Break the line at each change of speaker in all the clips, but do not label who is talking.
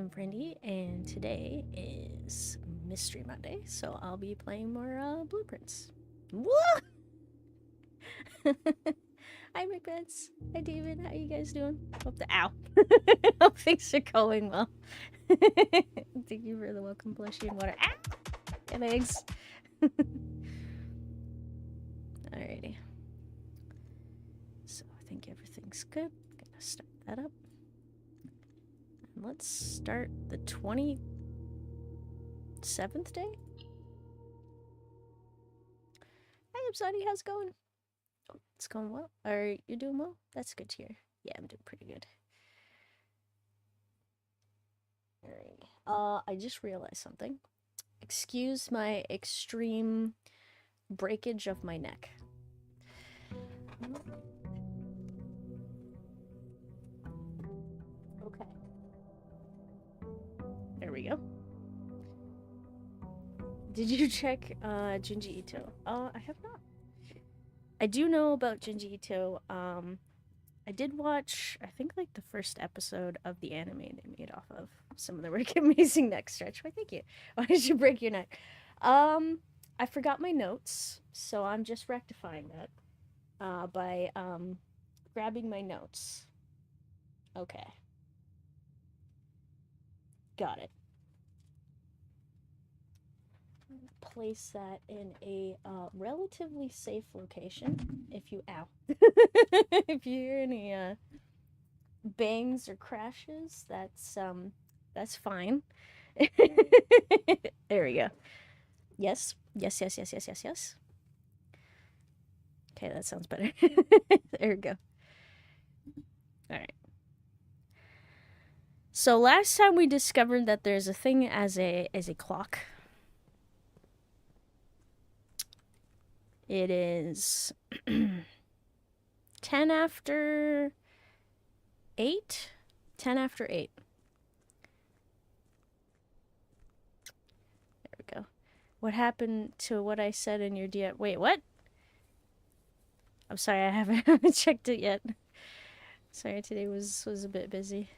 I'm Brandy, and today is Mystery Monday, so I'll be playing more blueprints. What? Hi, McBeds. Hi, David. How you guys doing? Ow. Hope things are going well. Thank you for the welcome, blushy and water. Ah! And eggs. Alrighty. So I think everything's good. Gonna start that up. And let's start the 27th day. Hi, Absadi. How's it going? It's going well. Are you doing well? That's good to hear. Yeah, I'm doing pretty good. Alright. I just realized something. Excuse my extreme breakage of my neck. Okay. There we go. Did you check Junji Ito? I have not. I do know about Junji Ito. I did watch, I think, like the first episode of the anime they made off of some of the work. Amazing neck stretch. Why, thank you. Why did you break your neck? I forgot my notes, so I'm just rectifying that by grabbing my notes. Okay. Got it. Place that in a relatively safe location. If you if you hear any bangs or crashes, that's fine. There we go. Yes. Okay, that sounds better. There we go. All right. So last time we discovered that there's a thing as a clock. It is 10 after 8? 10 after 8. There we go. What happened to what I said in your DM? Wait, what? I'm sorry, I haven't checked it yet. Sorry, today was a bit busy.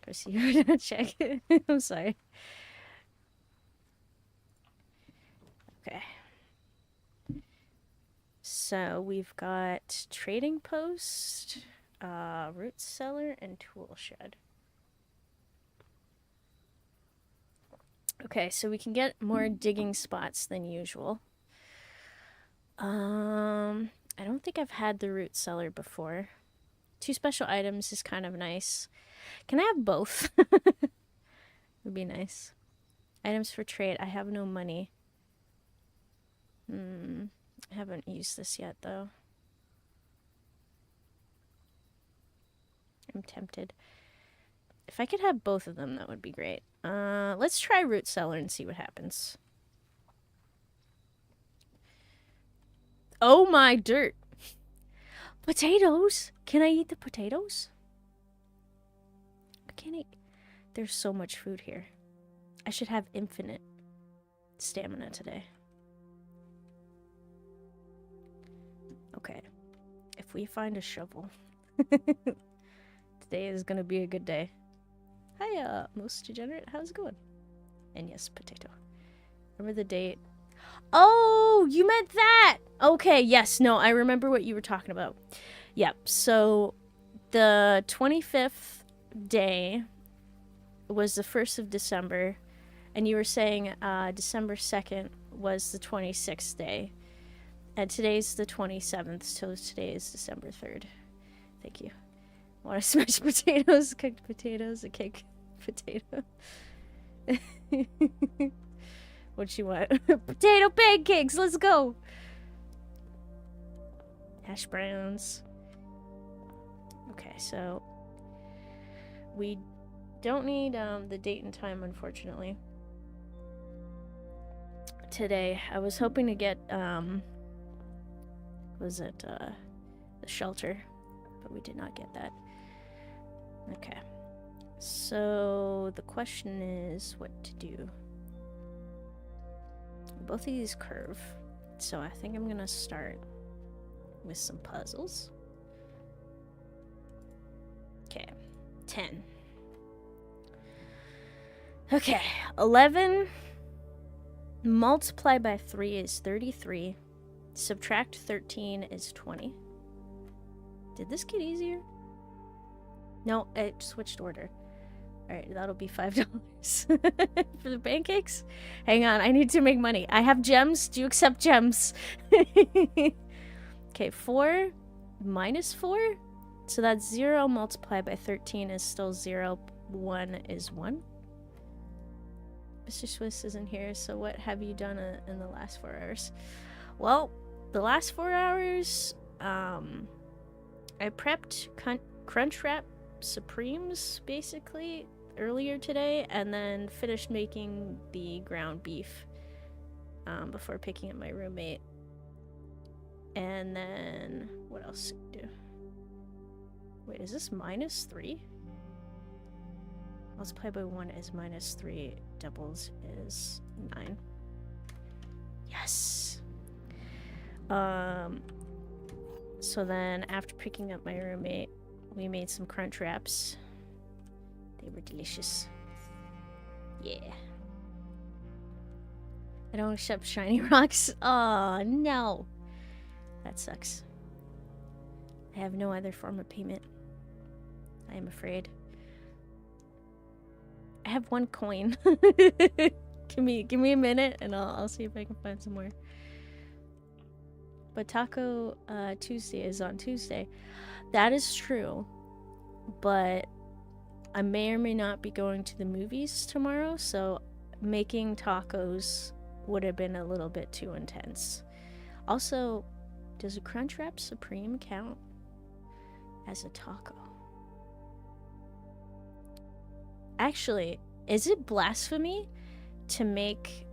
Proceed to check it. I'm sorry. Okay. So we've got trading post, root cellar, and tool shed. Okay, so we can get more digging spots than usual. I don't think I've had the root cellar before. 2 special items is kind of nice. Can I have both? Would be nice. Items for trade. I have no money. I haven't used this yet, though. I'm tempted. If I could have both of them, that would be great. Let's try root cellar and see what happens. Oh my dirt. Potatoes? Can I eat the potatoes? I can't eat. There's so much food here. I should have infinite stamina today. Okay. If we find a shovel. Today is gonna be a good day. Hi, most degenerate. How's it going? And yes, potato. Remember the date? Oh, you meant that! Okay, yes, no, I remember what you were talking about. Yep, so the 25th day was the 1st of December, and you were saying December 2nd was the 26th day. And today's the 27th, so today is December 3rd. Thank you. I want to smash potatoes, cooked potatoes, a cake potato. What you want? Potato pancakes, let's go! Hash browns. Okay, so we don't need the date and time, unfortunately. Today, I was hoping to get was it the shelter, but we did not get that. Okay, so the question is what to do. Both of these curve, so I think I'm gonna start with some puzzles. Okay, 10. Okay, 11 multiplied by 3 is 33. Subtract 13 is 20. Did this get easier? No, it switched order. Alright, that'll be $5 for the pancakes. Hang on, I need to make money. I have gems. Do you accept gems? Okay, 4 minus 4. So that's 0 multiplied by 13 is still 0. 1 is 1. Mr. Swiss isn't here, so what have you done in the last 4 hours? Well, the last 4 hours, I prepped Crunchwrap Supremes, basically, earlier today, and then finished making the ground beef before picking up my roommate. And then, what else did I do? Wait, is this minus 3? Multiplied by 1 is minus 3. Doubles is 9. Yes! So then, after picking up my roommate, we made some crunch wraps. They were delicious. Yeah. I don't accept shiny rocks. Oh, no. That sucks. I have no other form of payment. I am afraid. I have 1 coin. give me a minute and I'll see if I can find some more. But Taco Tuesday is on Tuesday. That is true. But I may or may not be going to the movies tomorrow, so making tacos would have been a little bit too intense. Also, does a Crunchwrap Supreme count as a taco? Actually, is it blasphemy to make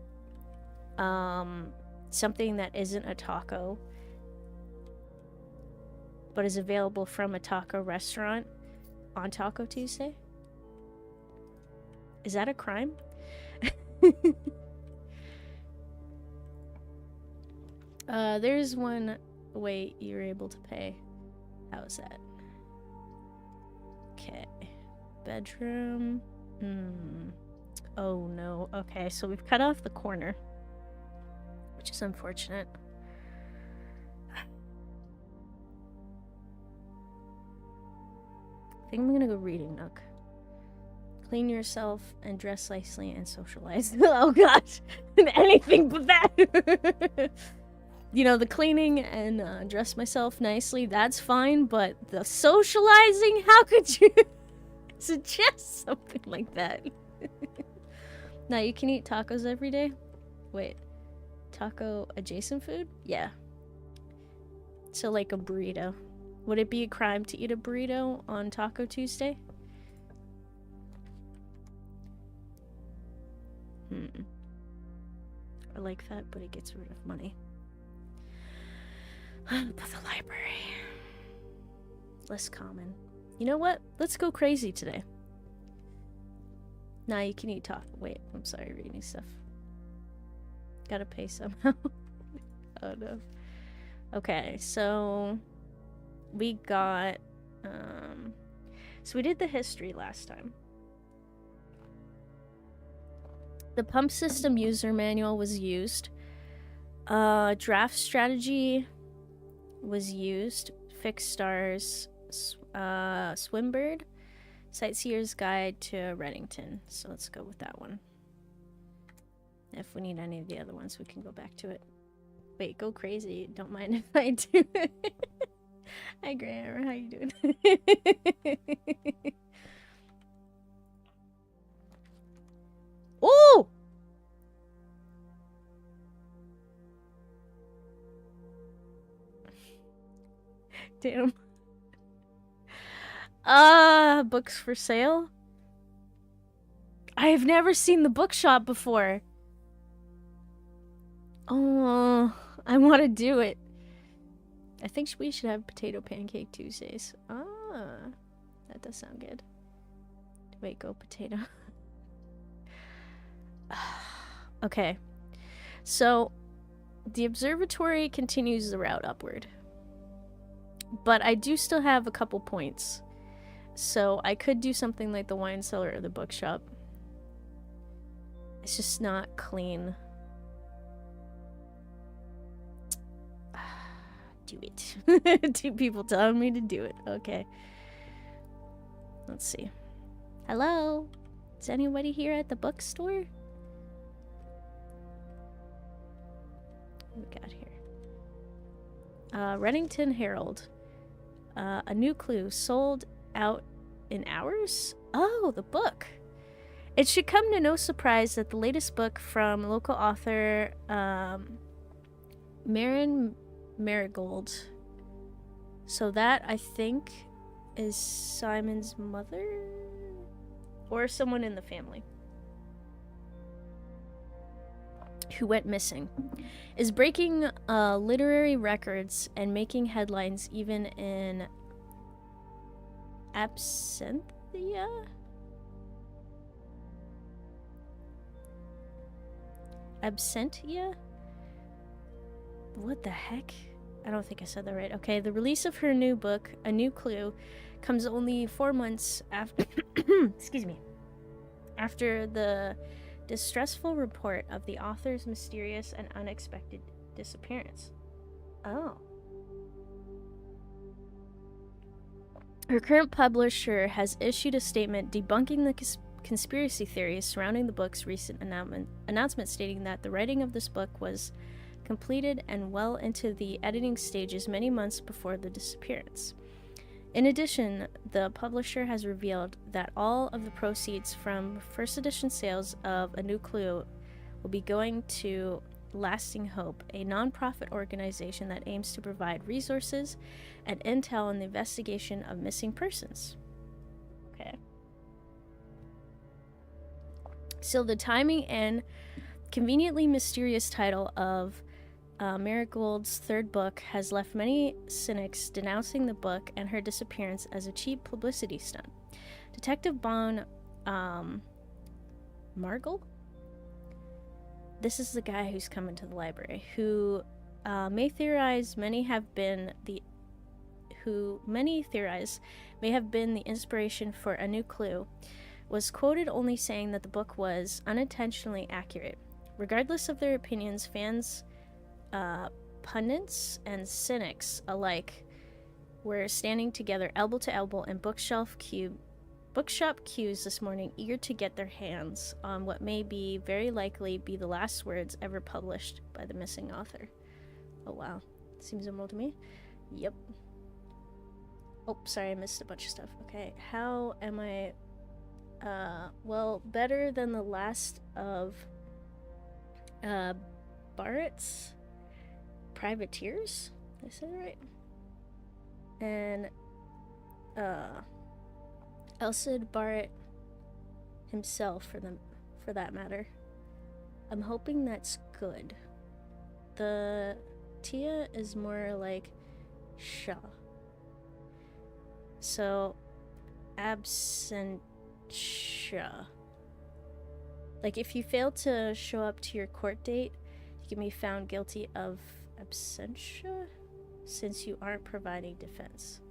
something that isn't a taco but is available from a taco restaurant on Taco Tuesday? Is that a crime? There's one way you're able to pay. How's that? Okay. Bedroom. Oh no. Okay, so we've cut off the corner, which is unfortunate. I think I'm gonna go reading nook. Clean yourself and dress nicely and socialize. Oh gosh, anything but that. You know, the cleaning and dress myself nicely, that's fine, but the socializing, how could you suggest something like that? Now you can eat tacos every day? Wait, taco adjacent food? Yeah. So like a burrito. Would it be a crime to eat a burrito on Taco Tuesday? I like that, but it gets rid of money. But the library. Less common. You know what? Let's go crazy today. Nah, you can eat taco. Wait, I'm sorry, reading stuff. Gotta pay somehow. Oh no. Okay, so we got so we did the history last time. The pump system user manual was used. Draft strategy was used. Fixed stars, Swimbird, Sightseer's Guide to Reddington. So let's go with that one. If we need any of the other ones, we can go back to it. Wait, go crazy. Don't mind if I do it. Hi, Graham. How you doing? Oh! Damn. Books for sale? I've never seen the bookshop before. Oh, I want to do it. I think we should have Potato Pancake Tuesdays. Ah, that does sound good. Wait, go potato. Okay. So, the observatory continues the route upward. But I do still have a couple points. So, I could do something like the wine cellar or the bookshop. It's just not clean. Do it. 2 people telling me to do it. Okay. Let's see. Hello? Is anybody here at the bookstore? What we got here? Reddington Herald. A new clue. Sold out in hours? Oh, the book. It should come to no surprise that the latest book from local author Marin Marigold. So that, I think, is Simon's mother? Or someone in the family who went missing, is breaking literary records and making headlines even in absentia? Absentia? What the heck? I don't think I said that right. Okay, the release of her new book, A New Clue, comes only 4 months after excuse me, after the distressful report of the author's mysterious and unexpected disappearance. Oh. Her current publisher has issued a statement debunking the conspiracy theories surrounding the book's recent announcement stating that the writing of this book was completed and well into the editing stages many months before the disappearance. In addition, the publisher has revealed that all of the proceeds from first edition sales of A New Clue will be going to Lasting Hope, a nonprofit organization that aims to provide resources and intel in the investigation of missing persons. Okay. So the timing and conveniently mysterious title of Marigold's third book has left many cynics denouncing the book and her disappearance as a cheap publicity stunt. Detective Bon Margle? This is the guy who's coming to the library, who many theorize may have been the inspiration for A New Clue, was quoted only saying that the book was unintentionally accurate. Regardless of their opinions, fans, pundits, and cynics alike were standing together elbow to elbow in bookshop queues this morning, eager to get their hands on what may be very likely be the last words ever published by the missing author. Oh wow, seems normal to me. Yep. Oh, sorry, I missed a bunch of stuff. Okay, how am I? Well, better than the last of Barrett's privateers. Did I say that right? And Elsid Barrett himself, for that matter. I'm hoping that's good. The Tia is more like Shaw. So absentia. Like if you fail to show up to your court date, you can be found guilty of absentia since you aren't providing defense.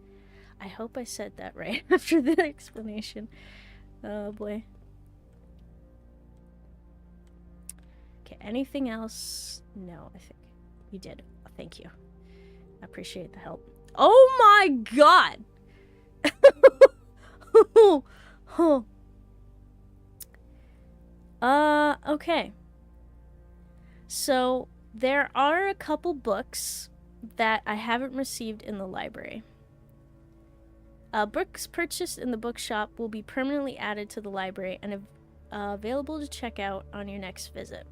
I hope I said that right after the explanation. Oh boy. Okay, anything else? No, I think you did. Thank you. I appreciate the help. Oh my god! Okay. So, there are a couple books that I haven't received in the library. Books purchased in the bookshop will be permanently added to the library and available to check out on your next visit.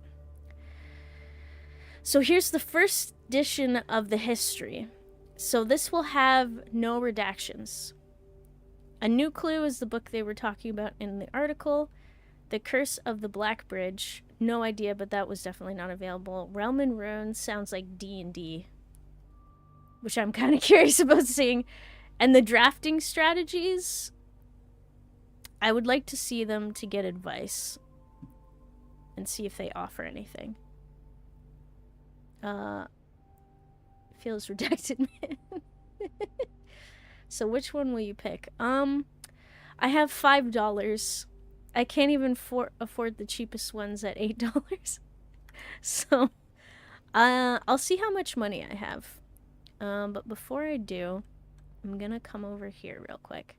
So here's the first edition of the history. So this will have no redactions. A New Clue is the book they were talking about in the article. The Curse of the Black Bridge, no idea, but that was definitely not available. Realm and Runes sounds like D&D, which I'm kind of curious about seeing. And the drafting strategies, I would like to see them to get advice and see if they offer anything. Feels redacted, man. So which one will you pick? I have $5 I can't even afford the cheapest ones at $8. So, I'll see how much money I have. But before I do, I'm gonna come over here real quick.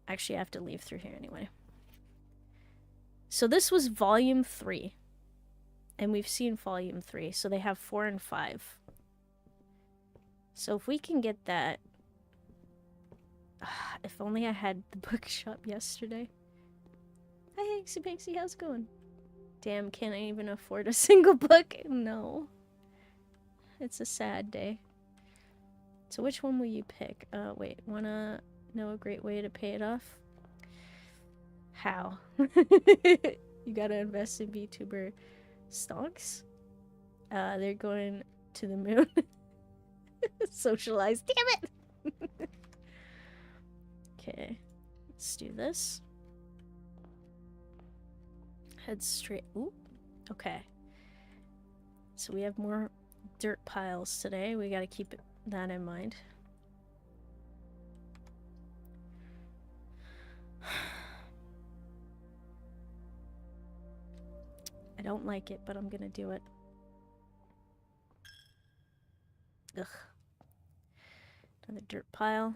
Actually, I have to leave through here anyway. So this was volume 3. And we've seen volume 3, so they have 4 and 5. So if we can get that... if only I had the bookshop yesterday. Hi, Hanksy Panksy, how's it going? Damn, can't I even afford a single book? No. It's a sad day. So which one will you pick? Wait, wanna know a great way to pay it off? How? You gotta invest in VTuber stocks? They're going to the moon. Socialize. Damn it! Okay. Let's do this. Head straight. Ooh. Okay. So we have more dirt piles today. We gotta keep that in mind. I don't like it, but I'm gonna do it. Ugh. Another dirt pile.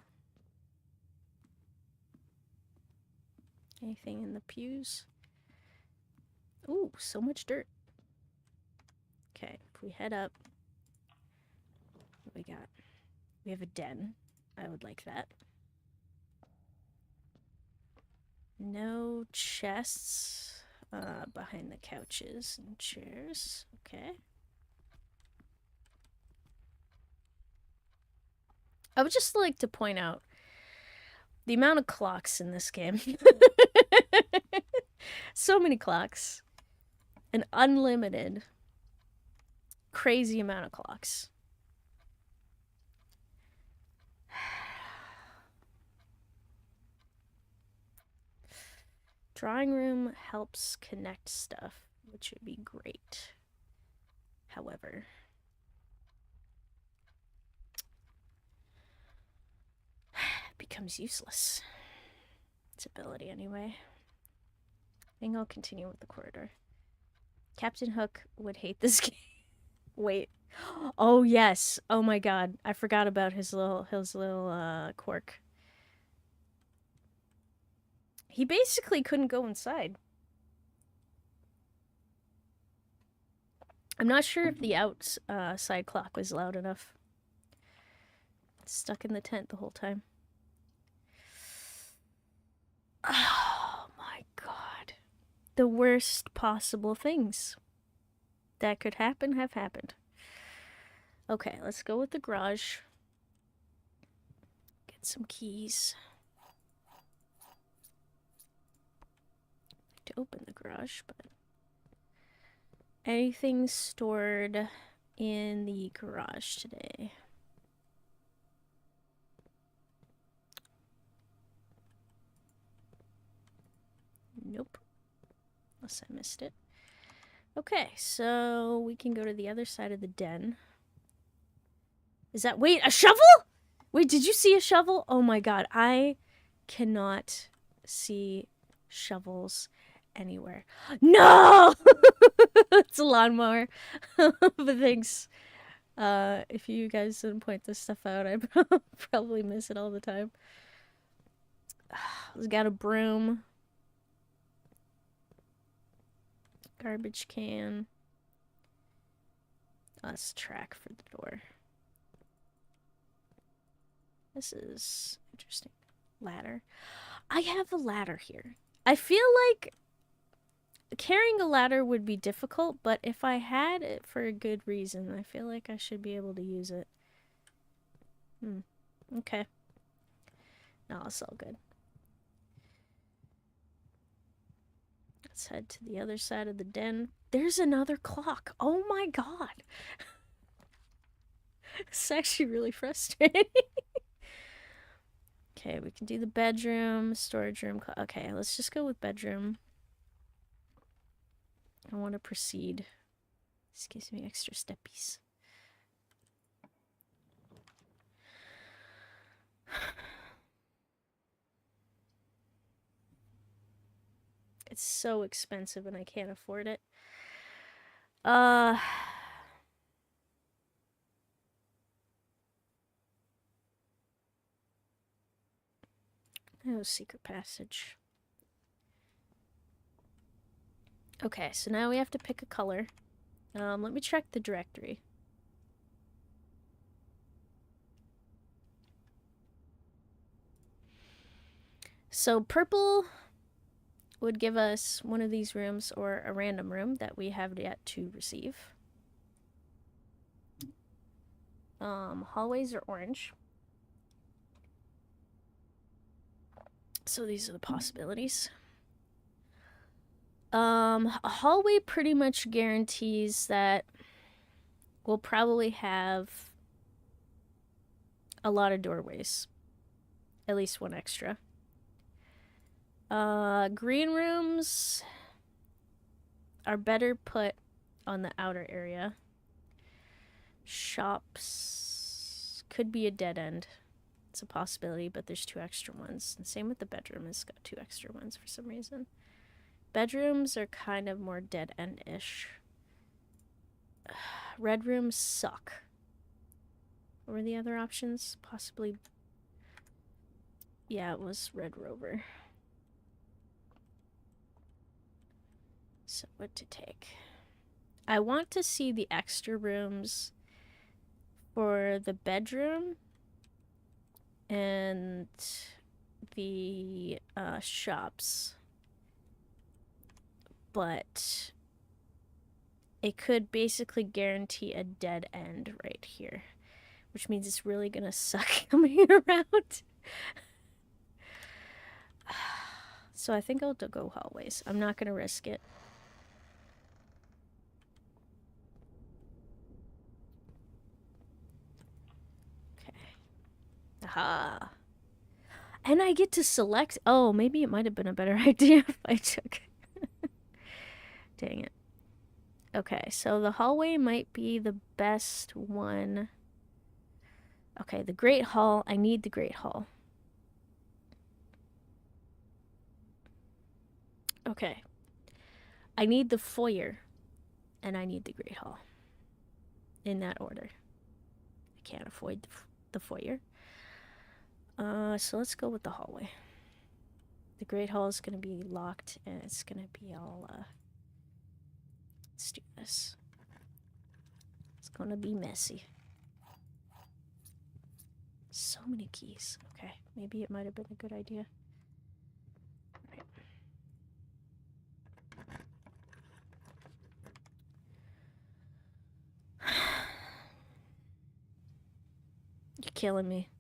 Anything in the pews? Ooh, so much dirt. Okay, if we head up, what we got? We have a den. I would like that. No chests behind the couches and chairs. Okay. I would just like to point out the amount of clocks in this game. So many clocks. An unlimited, crazy amount of clocks. Drawing room helps connect stuff, which would be great. However, it becomes useless. Its ability, anyway. I think I'll continue with the corridor. Captain Hook would hate this game. Wait. Oh, yes. Oh my god. I forgot about his little quirk. He basically couldn't go inside. I'm not sure if the outside clock was loud enough. Stuck in the tent the whole time. Oh my god. The worst possible things that could happen have happened. Okay, let's go with the garage. Get some keys. To open the garage, but anything stored in the garage today? Nope. Unless I missed it. Okay, so we can go to the other side of the den. Is that... Wait, a shovel? Wait, did you see a shovel? Oh my god, I cannot see shovels anywhere. No! It's a lawnmower. But thanks. If you guys didn't point this stuff out, I probably miss it all the time. It's got a broom. Garbage can. Oh, that's a track for the door. This is interesting. Ladder. I have a ladder here. I feel like carrying a ladder would be difficult, but if I had it for a good reason, I feel like I should be able to use it. Okay. No, it's all good. Let's head to the other side of the den. There's another clock. Oh my god. It's actually really frustrating. Okay, we can do the bedroom, storage room. Okay, let's just go with bedroom. I want to proceed. This gives me extra steppies. It's so expensive and I can't afford it. Oh, secret passage. Okay, so now we have to pick a color. Let me check the directory. So purple would give us one of these rooms or a random room that we have yet to receive. Hallways are orange. So these are the possibilities. A hallway pretty much guarantees that we'll probably have a lot of doorways. At least one extra. Green rooms are better put on the outer area. Shops could be a dead end. It's a possibility, but there's 2 extra ones. And same with the bedroom, it's got 2 extra ones for some reason. Bedrooms are kind of more dead end-ish. Red rooms suck. What were the other options? Possibly... yeah, it was Red Rover. So what to take? I want to see the extra rooms for the bedroom and the shops. But it could basically guarantee a dead end right here, which means it's really gonna suck coming around. So I think I'll go hallways. I'm not gonna risk it. Okay. Aha. And I get to select... oh, maybe it might have been a better idea if I took... dang it. Okay, so the hallway might be the best one. Okay, the Great Hall. I need the Great Hall. Okay. I need the foyer. And I need the Great Hall. In that order. I can't avoid the foyer. So let's go with the hallway. The Great Hall is going to be locked, and it's going to be all, let's do this. It's going to be messy. So many keys. Okay, maybe it might have been a good idea. Right. You're killing me.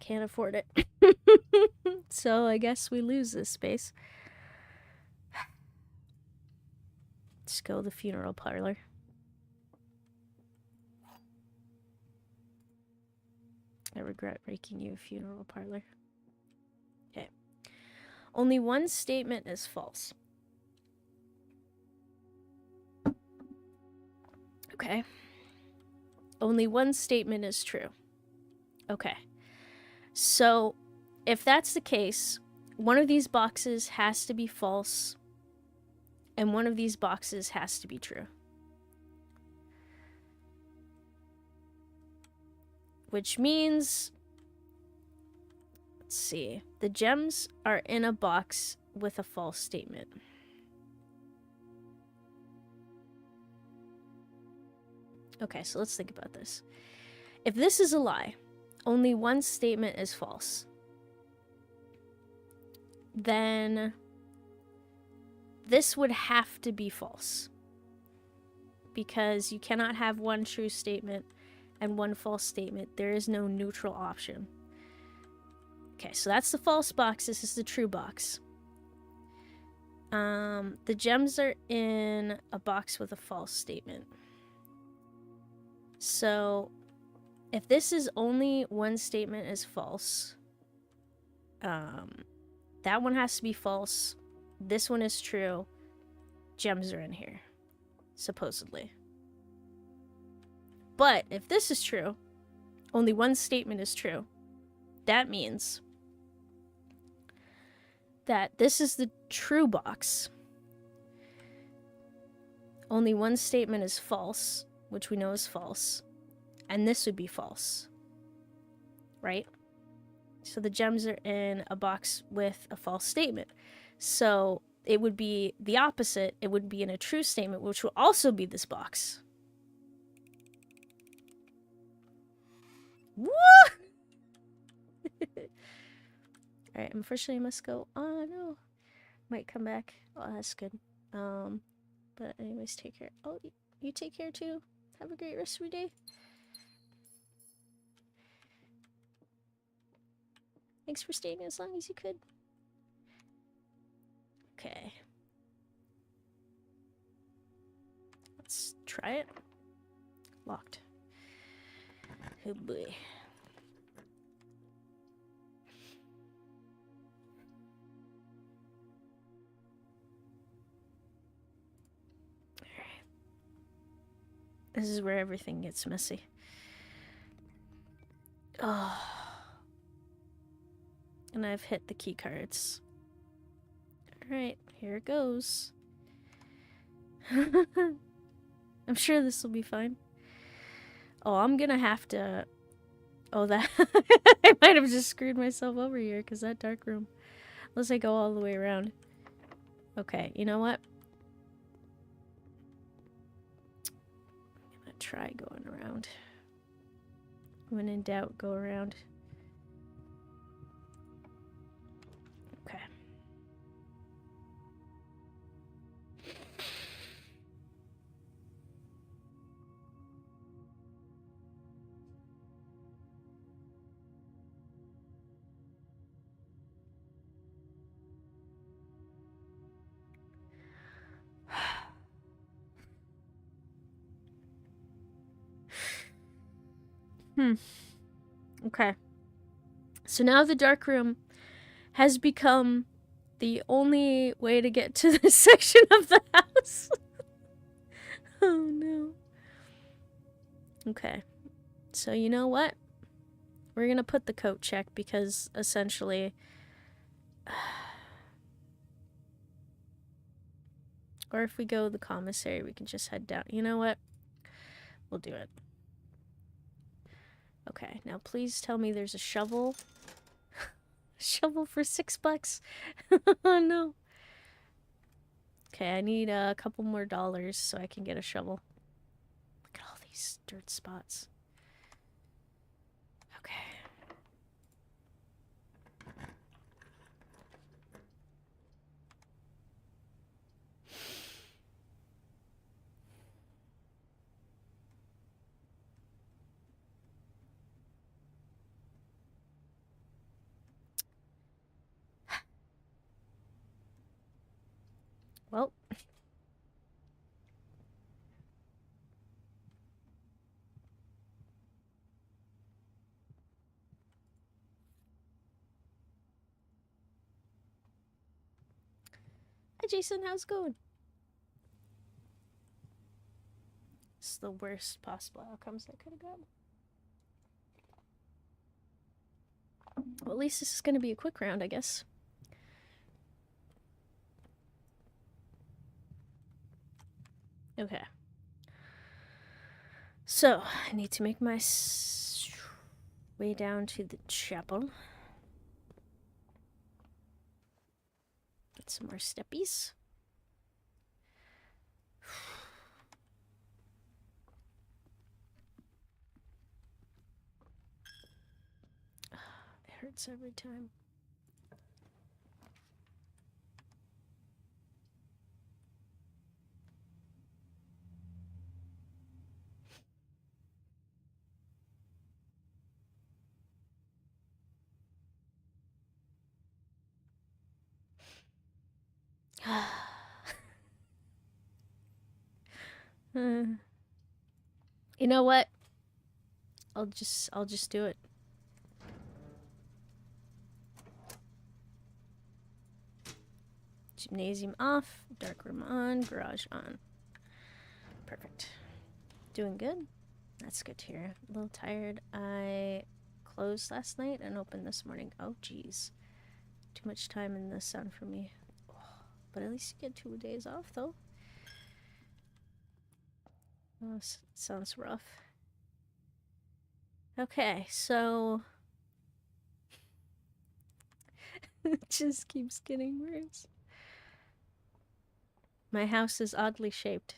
Can't afford it. So I guess we lose this space. Let's go the funeral parlor. I regret making you a funeral parlor. Okay. Only one statement is false. Okay. Only one statement is true. Okay. So, if that's the case, one of these boxes has to be false, and one of these boxes has to be true. Which means, let's see, the gems are in a box with a false statement. Okay, so let's think about this. If this is a lie, only one statement is false, then this would have to be false. Because you cannot have one true statement and one false statement. There is no neutral option. Okay, so that's the false box. This is the true box. The gems are in a box with a false statement. So, if this is only one statement is false, that one has to be false. This one is true. Gems are in here, supposedly. But if this is true, only one statement is true. that means that this is the true box. Only one statement is false, which we know is false, and this would be false, right? So the gems are in a box with a false statement. So it would be the opposite. It would be in a true statement, which will also be this box. Woo! Alright, unfortunately I must go. Oh no. Might come back. Oh, that's good. But anyways, take care. Oh, you take care too. Have a great rest of your day. Thanks for staying as long as you could. Okay. Let's try it. Locked. Oh boy. Alright. This is where everything gets messy. Oh. And I've hit the key cards. Alright, here it goes. I'm sure this will be fine. Oh, I'm gonna have to... Oh, that... I might have just screwed myself over here, because that dark room... Unless I go all the way around. Okay, you know what? I'm gonna try going around. When in doubt, go around. Okay. Okay. So now the dark room has become the only way to get to this section of the house. Oh no. Okay. So you know what? We're gonna put the coat check because essentially... Or if we go to the commissary, we can just head down. You know what? We'll do it. Okay, now please tell me there's a shovel. Shovel for $6. Oh no. Okay, I need a couple more dollars so I can get a shovel. Look at all these dirt spots. Okay. Well. Hi Jason, how's it going? It's the worst possible outcomes that could have gotten. Well, at least this is going to be a quick round, I guess. Okay. So, I need to make my way down to the chapel. Get some more steppies. It hurts every time. You know what? I'll just do it. Gymnasium off, dark room on, garage on. Perfect. Doing good. That's good to hear. A little tired. I closed last night and opened this morning. Oh, jeez. Too much time in the sun for me. Oh, but at least you get 2 days off, though. Oh, sounds rough. Okay, so... it just keeps getting worse. My house is oddly shaped.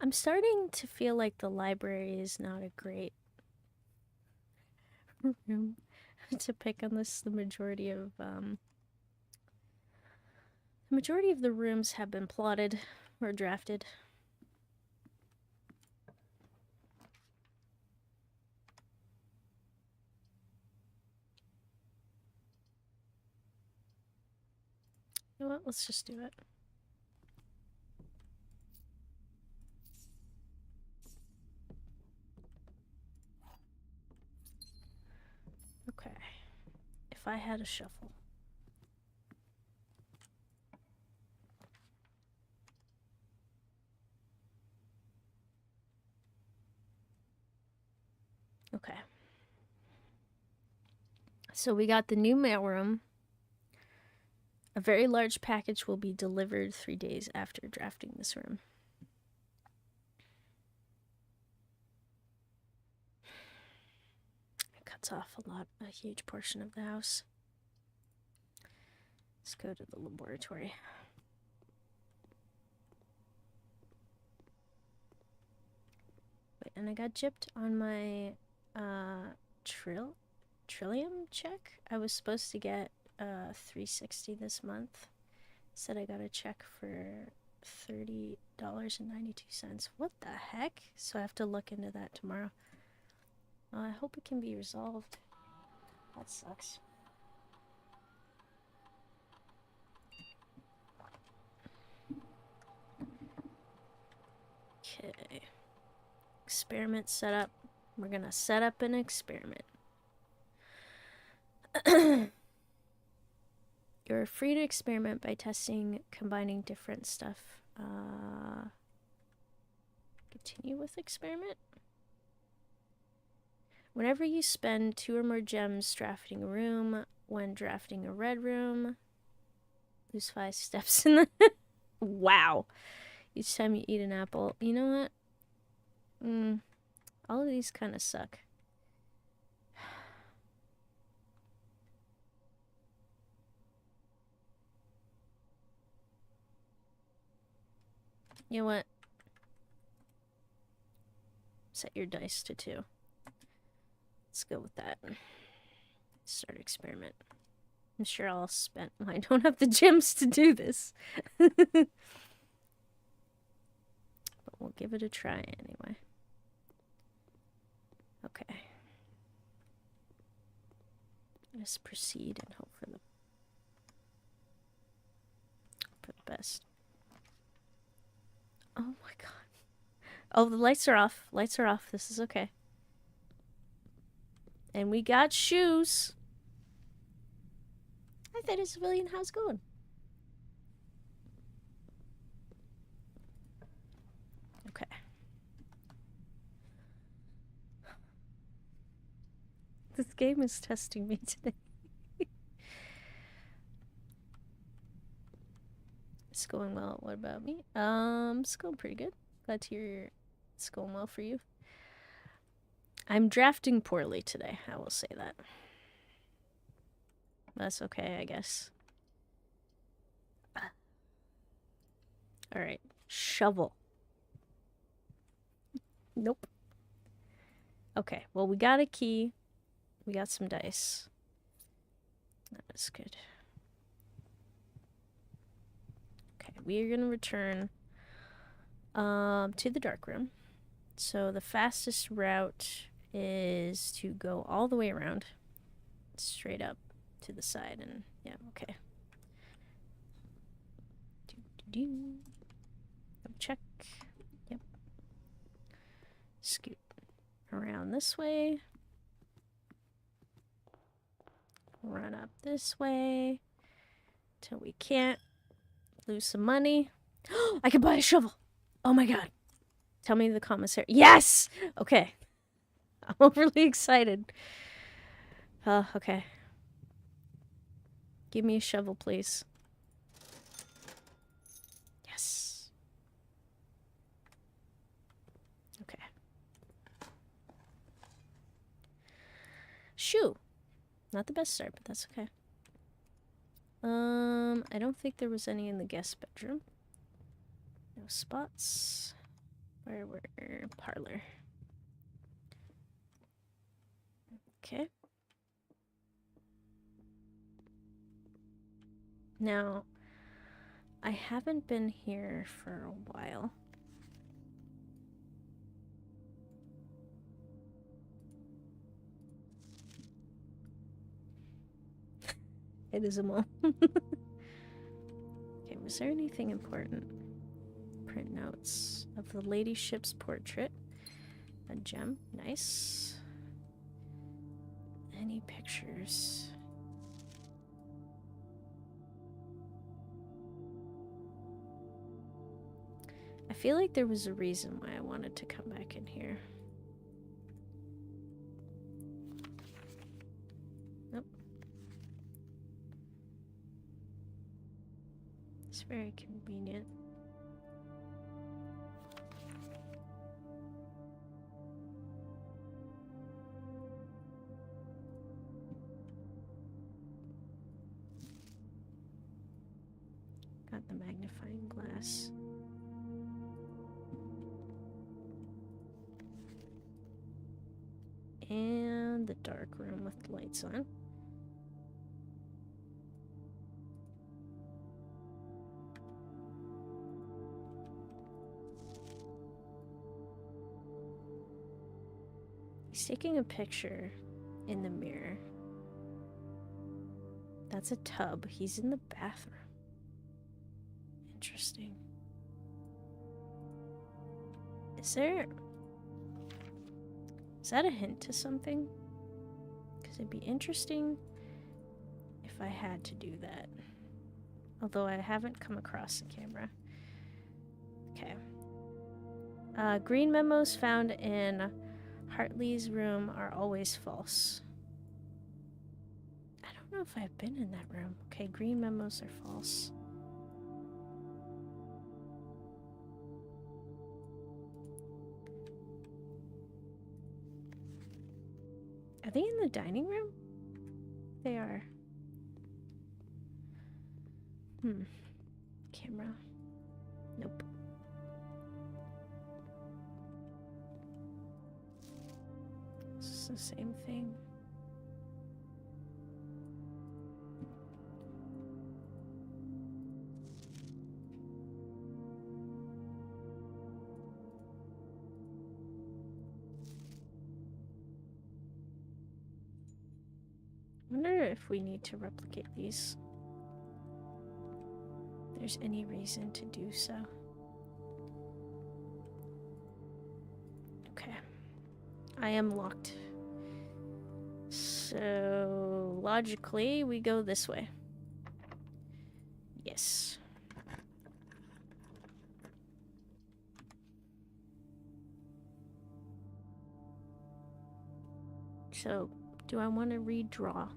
I'm starting to feel like the library is not a great room to pick unless the majority of the rooms have been plotted or drafted. You know what? Let's just do it. Okay. If I had a shuffle. Okay. So we got the new mailroom. A very large package will be delivered 3 days after drafting this room. It cuts off a huge portion of the house. Let's go to the laboratory. Wait, and I got gypped on my Trillium check. I was supposed to get $360 this month. Said I got a check for $30.92. What the heck? So I have to look into that tomorrow. I hope it can be resolved. That sucks. Okay. Experiment setup. We're gonna set up an experiment. You're free to experiment by combining different stuff. Continue with experiment. Whenever you spend 2 or more gems drafting a room, when drafting a red room, lose 5 steps in the... Wow. Each time you eat an apple. You know what? All of these kind of suck. You know what? Set your dice to 2. Let's go with that. Start experiment. I'm sure I'll spend... I don't have the gems to do this. But we'll give it a try anyway. Okay. Let's proceed and hope for the best. Oh my god. Oh, the lights are off. Lights are off. This is okay. And we got shoes. Hi there, civilian. How's it going? Okay. This game is testing me today. It's going well. What about me? It's going pretty good. Glad to hear it's going well for you. I'm drafting poorly today. I will say that. That's okay, I guess. Alright. Shovel. Nope. Okay, well, we got a key. We got some dice. That is good. Okay, we are gonna return to the dark room. So the fastest route is to go all the way around, straight up to the side, and yeah, okay. Check. Yep. Scoot around this way. Run up this way. Till we can't. Lose some money. I can buy a shovel. Oh my god. Tell me the commissary. Yes! Okay. I'm overly excited. Okay. Give me a shovel, please. Yes. Okay. Shoe. Not the best start, but that's okay. I don't think there was any in the guest bedroom. No spots. Where were parlor? Okay. Now, I haven't been here for a while. It is a mole. Okay, was there anything important? Print notes of the ladyship's portrait. A gem. Nice. Any pictures? I feel like there was a reason why I wanted to come back in here. Nope. It's very convenient. Got the magnifying glass. And the dark room with the lights on. He's taking a picture in the mirror. That's a tub. He's in the bathroom. Interesting. Is that a hint to something? Because it'd be interesting if I had to do that. Although I haven't come across the camera. Okay. Green memos found in Hartley's room are always false. I don't know if I've been in that room. Okay, green memos are false. Are they in the dining room? They are. Camera. Nope. This is the same thing. I wonder if we need to replicate these. If there's any reason to do so. Okay. I am locked. So, logically, we go this way. Yes. So, do I want to redraw?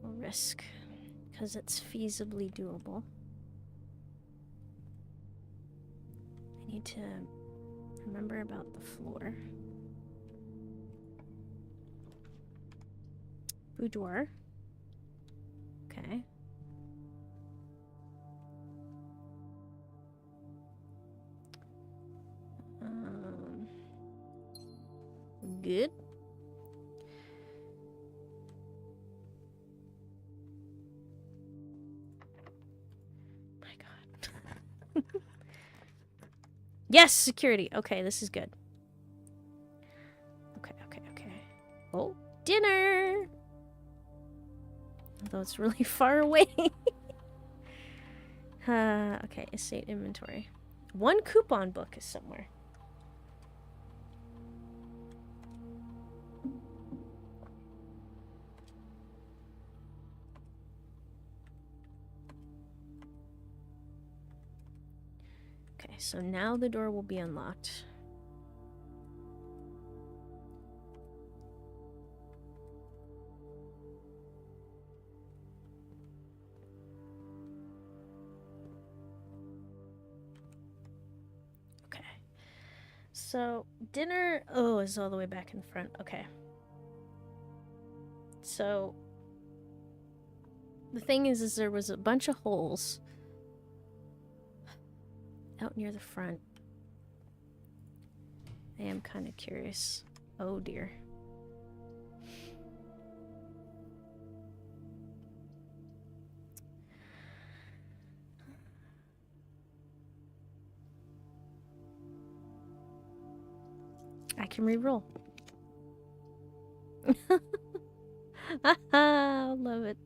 We'll risk, because it's feasibly doable. I need to remember about the floor. Boudoir. Okay. Good. My God. Yes, security. Okay, this is good. Okay. Oh, dinner. Although it's really far away. Okay, estate inventory. One coupon book is somewhere. so now the door will be unlocked. Okay. So, dinner, is all the way back in front. Okay. So, the thing is there was a bunch of holes out near the front. I am kind of curious. Oh dear. I can re-roll. Love it.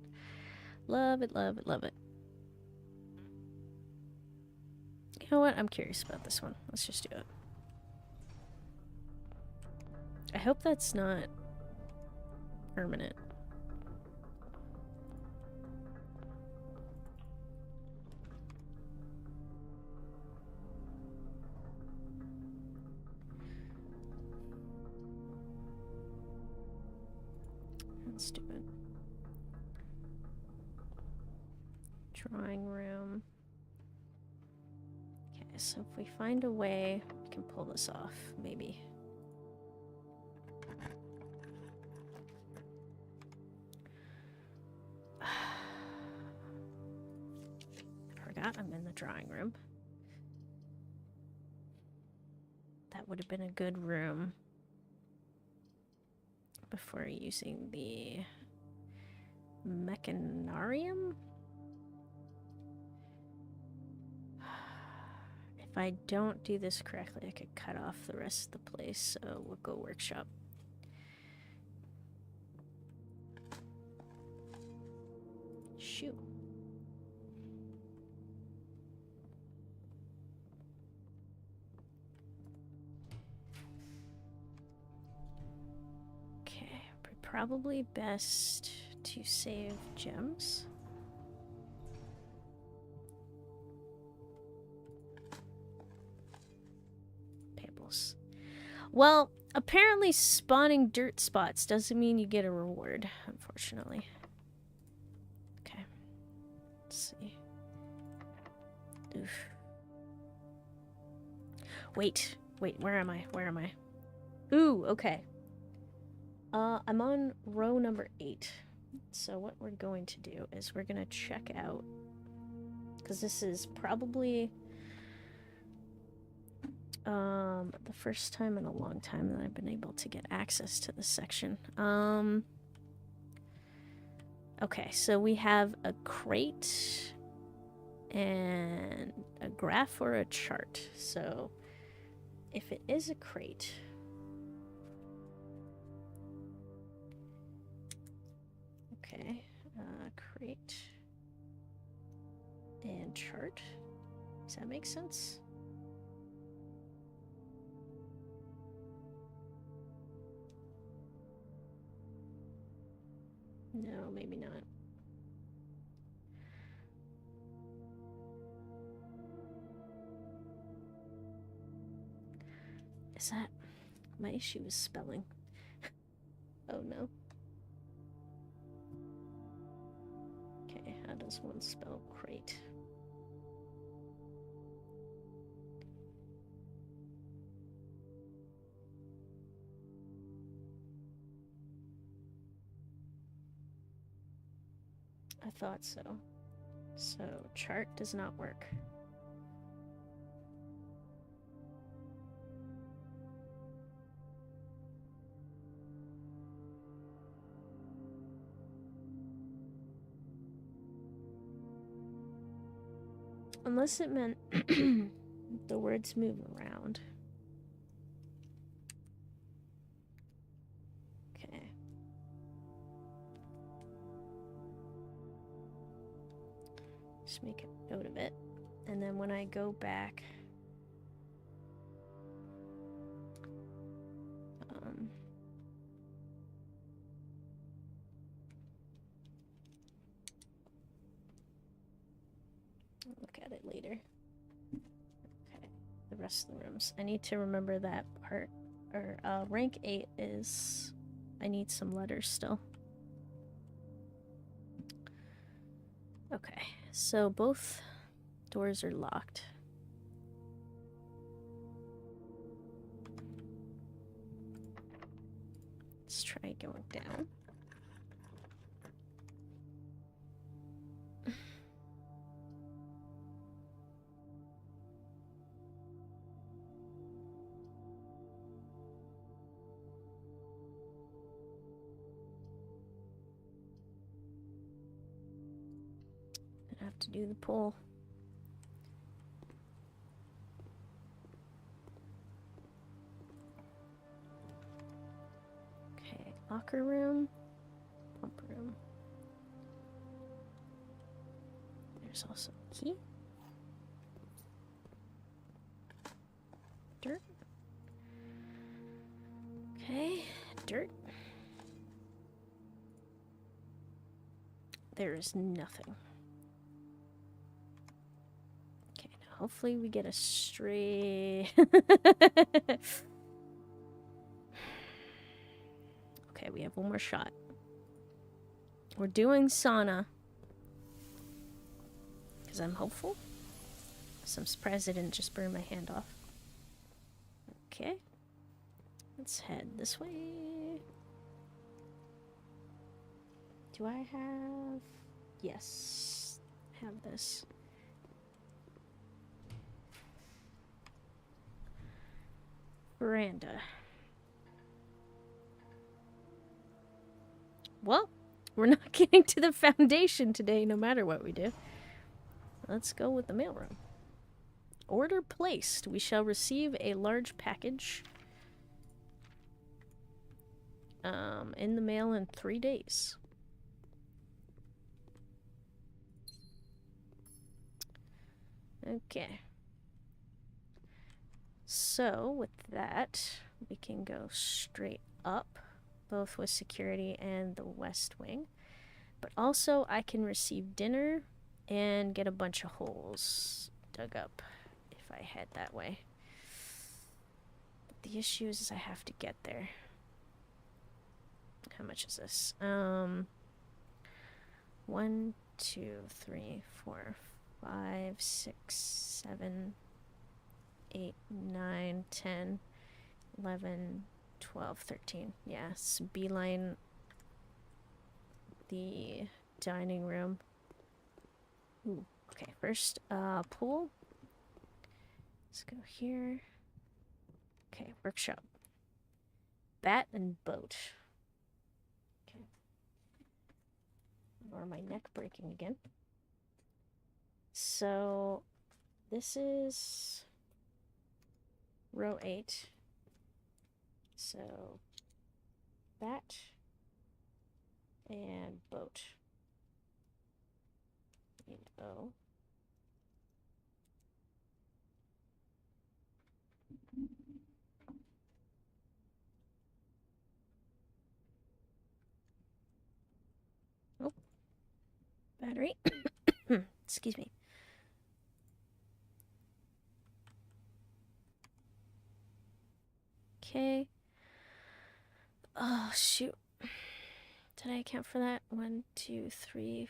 Love it, love it, love it. You know what? I'm curious about this one. Let's just do it. I hope that's not permanent. Let's do it. Drawing room. Okay, so if we find a way, we can pull this off, maybe. Forgot I'm in the drawing room. That would have been a good room before using the mechanarium. If I don't do this correctly, I could cut off the rest of the place, so we'll go workshop. Shoot. Okay, probably best to save gems. Payables. Well, apparently spawning dirt spots doesn't mean you get a reward, unfortunately. Okay. Let's see. Oof. Wait, where am I? Where am I? Ooh, okay. I'm on row number 8. So what we're going to do is we're going to check out, because this is probably the first time in a long time that I've been able to get access to this section. Okay, so we have a crate and a graph or a chart. So if it is a crate, okay, crate and chart. Does that make sense? No, maybe not. Is that my issue is spelling? Oh no. Okay, how does one spell crate? I thought so. So, chart does not work. Unless it meant the words move around. Okay. Just make a note of it. And then when I go back, I'll look at it later. Okay. rest of the rooms. I need to remember that part. Or, rank 8 is... I need some letters still. Okay, so both doors are locked. Let's try going down. I have to do the pull. Okay, locker room, pump room. There's also a key. Dirt. Okay, dirt. There is nothing. Okay, now hopefully we get a stray... Okay, we have one more shot. We're doing sauna. Because I'm hopeful. So I'm surprised I didn't just burn my hand off. Okay. Let's head this way. Do I have... Yes. I have this. Veranda. Well, we're not getting to the foundation today, no matter what we do. Let's go with the mailroom. Order placed. We shall receive a large package in the mail in 3 days. Okay. So, with that, we can go straight up, both with security and the west wing. But also, I can receive dinner and get a bunch of holes dug up if I head that way. But the issue is I have to get there. How much is this? 1, 2, 3, 4, 5, 6, 7, 8, 9, 10, 11, 12, 13. Yes, beeline the dining room. Ooh, okay, first, pool. Let's go here. Okay, workshop. Bat and boat. Okay. Or my neck breaking again. So, this is row 8. So, bat and boat. And bow. Oh, battery. Excuse me. Okay. Oh, shoot. Did I account for that? 1, 2, 3,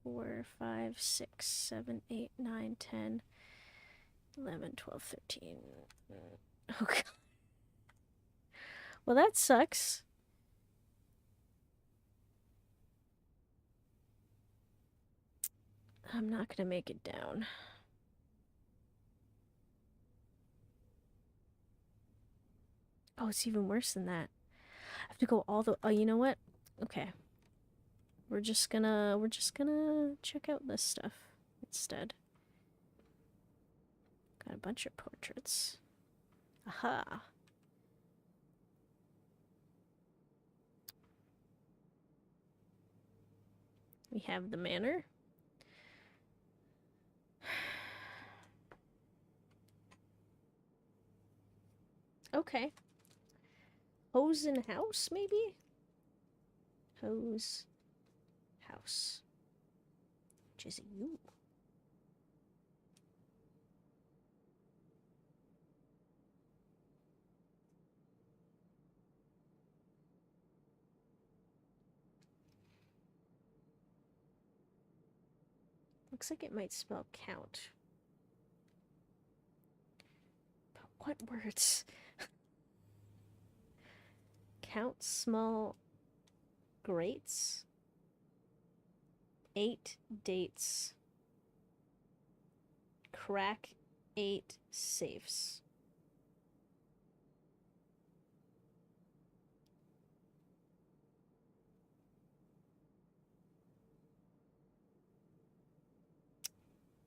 4, 5, 6, 7, 8, 9, 10, 11, 12, 13. Oh, God. Well, that sucks. I'm not gonna make it down. Oh, it's even worse than that. I have to go all the... Oh, you know what? Okay. We're just gonna check out this stuff instead. Got a bunch of portraits. Aha. We have the manor. Okay. Hosen house, maybe? Hose house. Which is you. Looks like it might spell count. But what words? Count small grates. 8 dates. Crack 8 safes.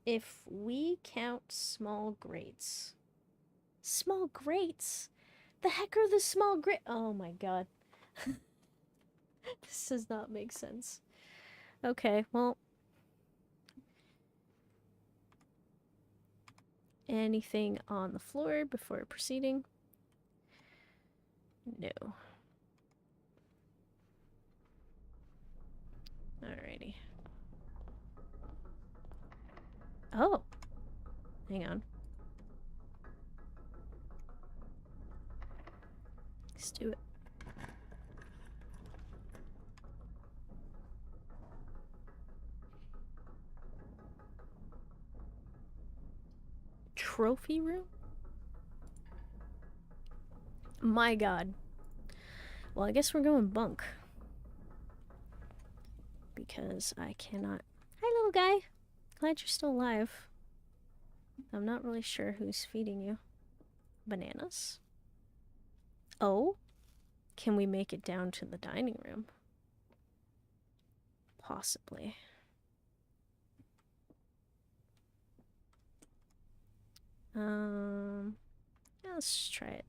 If we count small grates. Small grates? The heck are the small grate? Oh my god. This does not make sense. Okay, well. Anything on the floor before proceeding? No. Alrighty. Oh. Hang on. Let's do it. Trophy room? My god. Well, I guess we're going bunk. Because I cannot... Hi, little guy. Glad you're still alive. I'm not really sure who's feeding you. Bananas? Oh? Can we make it down to the dining room? Possibly. Yeah, let's just try it.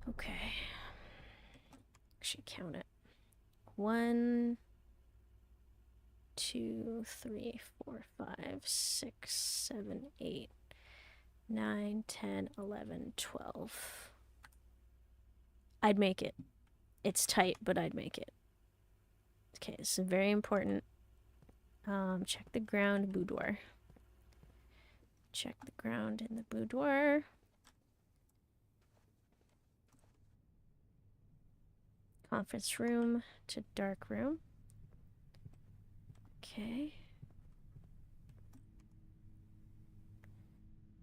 Okay. Actually, count it. 1, 2, 3, 4, 5, 6, 7, 8, 9, 10, 11, 12. I'd make it. It's tight, but I'd make it. Okay, this is very important. Check the ground, boudoir. Check the ground in the boudoir. Conference room to dark room. Okay.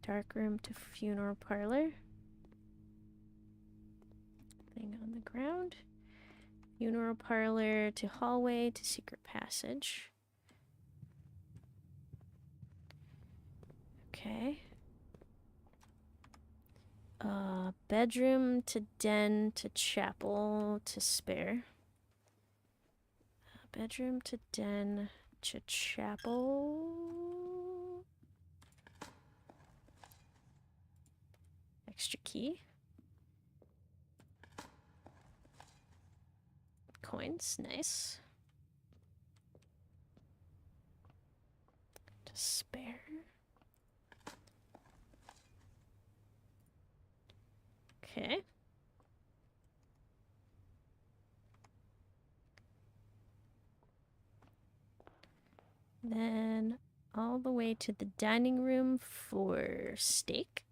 Dark room to funeral parlor. Thing on the ground. Funeral parlor to hallway to secret passage. Okay. Bedroom to den to chapel to spare. Bedroom to den to chapel. Extra key. Coins, nice. To spare. Okay. Then all the way to the dining room for steak.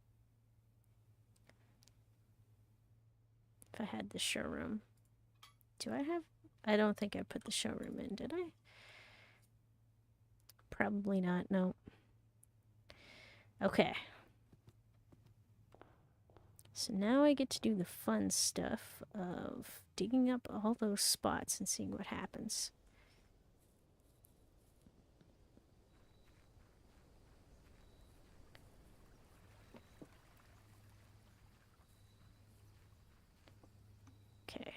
If I had the showroom. Do I have? I don't think I put the showroom in, did I? Probably not, no. Okay. So now I get to do the fun stuff of digging up all those spots and seeing what happens. Okay.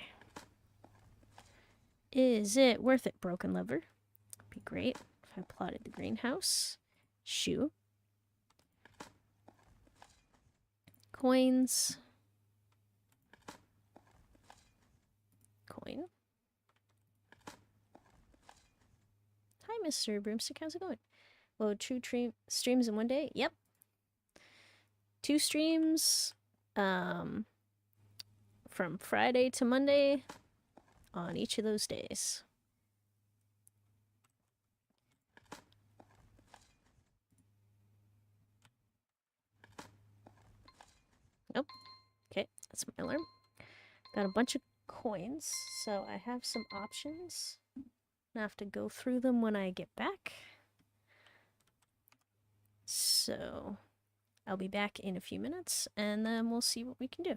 Is it worth it, broken lever? Be great if I plotted the greenhouse. Shoe. Coins. Coin. Hi, Mr. Broomstick. How's it going? Load 2 streams in one day? Yep. 2 streams from Friday to Monday on each of those days. Nope. Okay, that's my alarm. Got a bunch of coins, so I have some options. I have to go through them when I get back. So I'll be back in a few minutes, and then we'll see what we can do.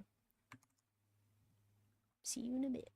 See you in a bit.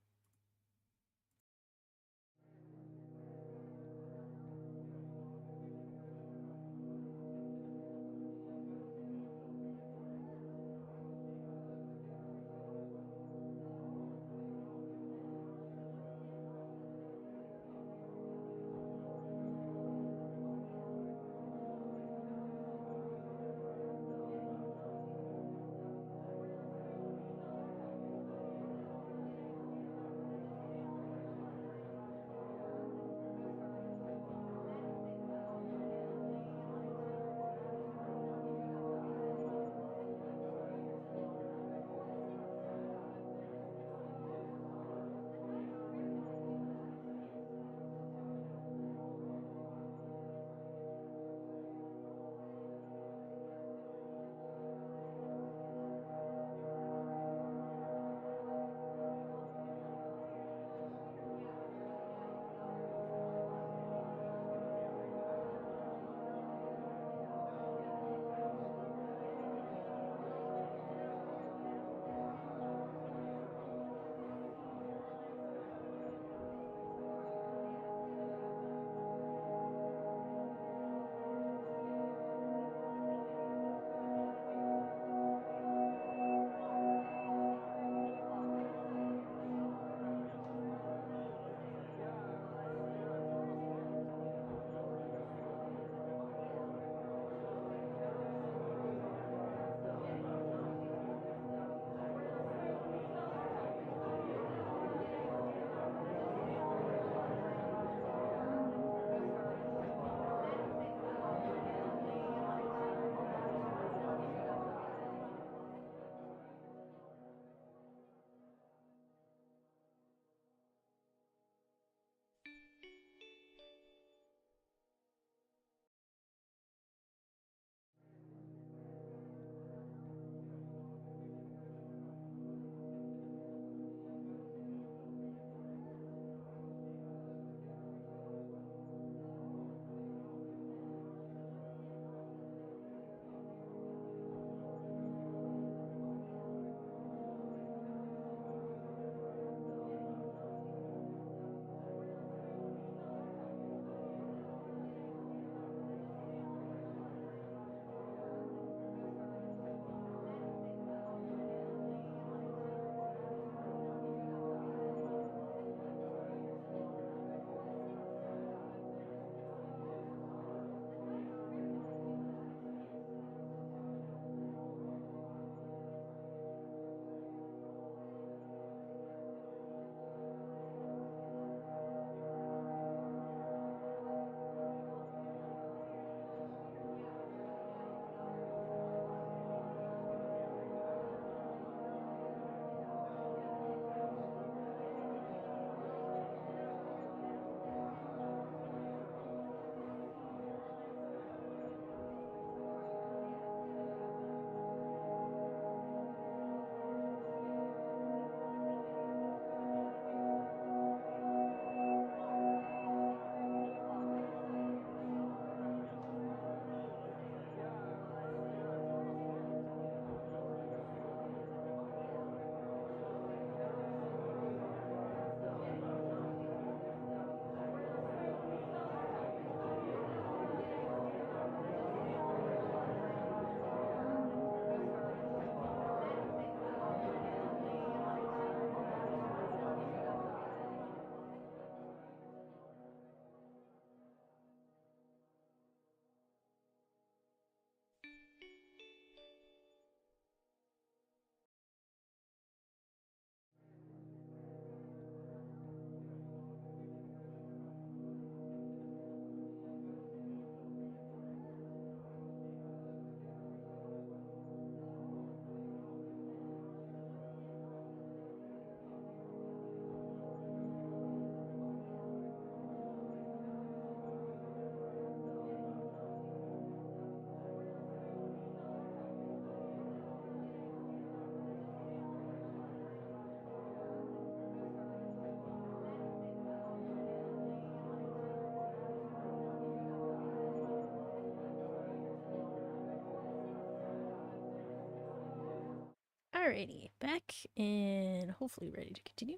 Alrighty, back and hopefully ready to continue.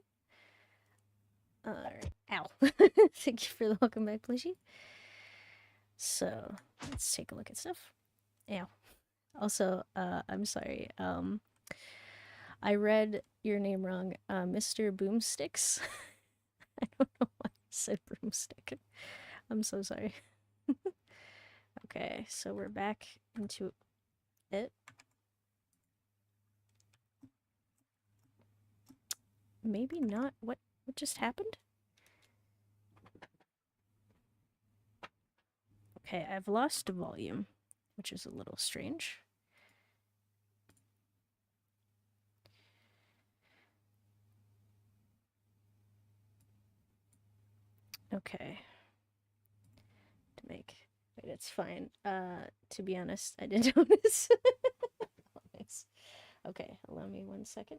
Alright, ow. Thank you for the welcome back, Plushy. So, let's take a look at stuff. Ow. Also, I'm sorry, I read your name wrong, Mr. Boomsticks. I don't know why I said broomstick. I'm so sorry. Okay, so we're back into it. Maybe not. What just happened? Okay, I've lost volume, which is a little strange. Okay. To make... Wait, it's fine. To be honest, I didn't notice. Nice. Okay, allow me 1 second.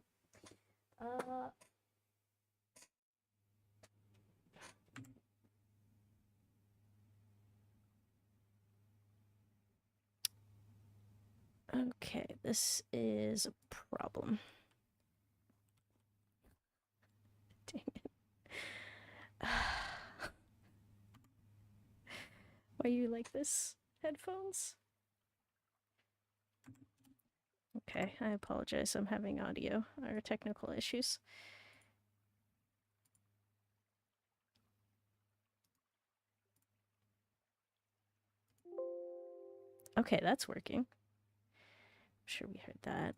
Okay, this is a problem. Dang it. Why are you like this? Headphones? Okay, I apologize. I'm having audio or technical issues. Okay, that's working. I'm sure we heard that.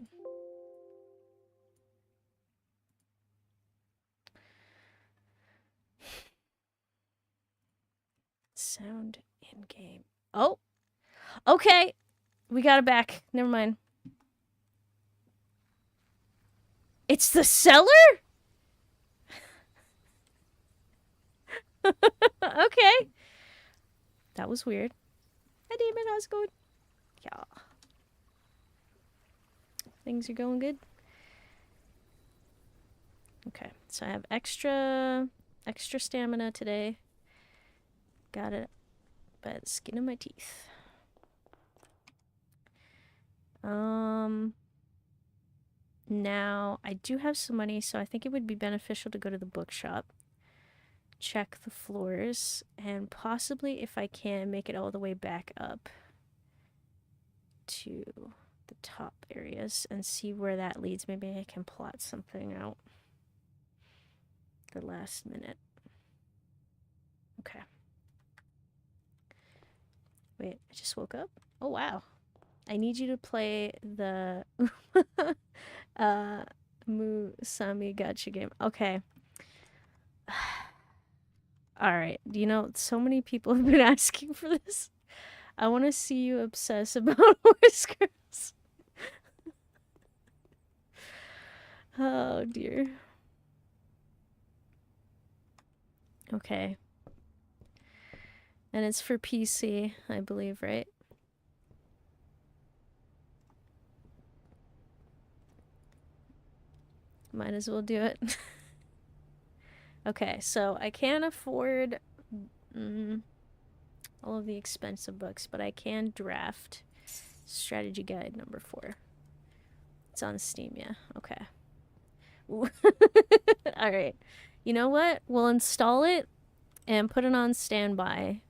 Sound in game. Oh! Okay! We got it back. Never mind. It's the seller? Okay. That was weird. Hi, Damon. How's it going? Yeah. Things are going good? Okay. So I have extra stamina today. Got it by the skin of my teeth. Now, I do have some money, so I think it would be beneficial to go to the bookshop, check the floors, and possibly, if I can, make it all the way back up to the top areas and see where that leads. Maybe I can plot something out the last minute. Okay. Wait, I just woke up? Oh, wow. I need you to play the Musami Gacha game. Okay. Alright, you know, so many people have been asking for this. I want to see you obsess about whiskers. Oh, dear. Okay. And it's for PC, I believe, right? Might as well do it. Okay, so I can't afford all of the expensive books, but I can draft Strategy Guide number 4. It's on Steam, yeah. Okay. Alright. You know what? We'll install it and put it on standby.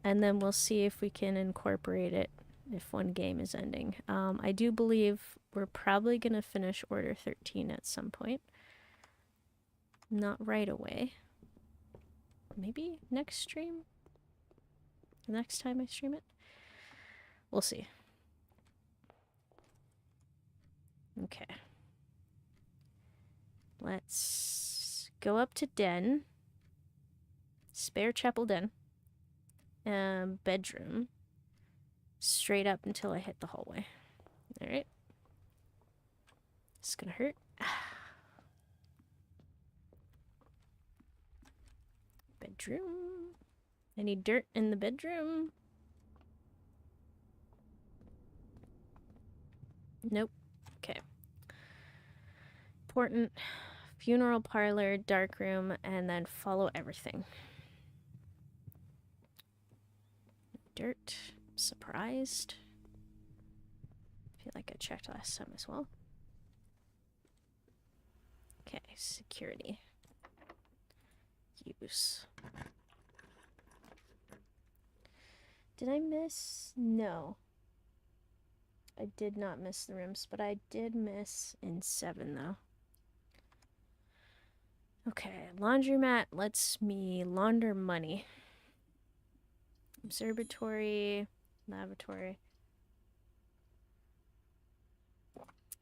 And then we'll see if we can incorporate it if one game is ending. I do believe we're probably going to finish Order 13 at some point. Not right away. Maybe next stream? The next time I stream it? We'll see. Okay. Let's go up to den. Spare chapel den. Bedroom. Straight up until I hit the hallway. Alright. It's gonna hurt. Bedroom. Any dirt in the bedroom? Nope. Okay. Important. Funeral parlor, dark room, and then follow everything. Dirt. Surprised. I feel like I checked last time as well. Okay, security. Use. Did I miss? No. I did not miss the rooms, but I did miss in 7 though. Okay, laundromat lets me launder money. Observatory, lavatory.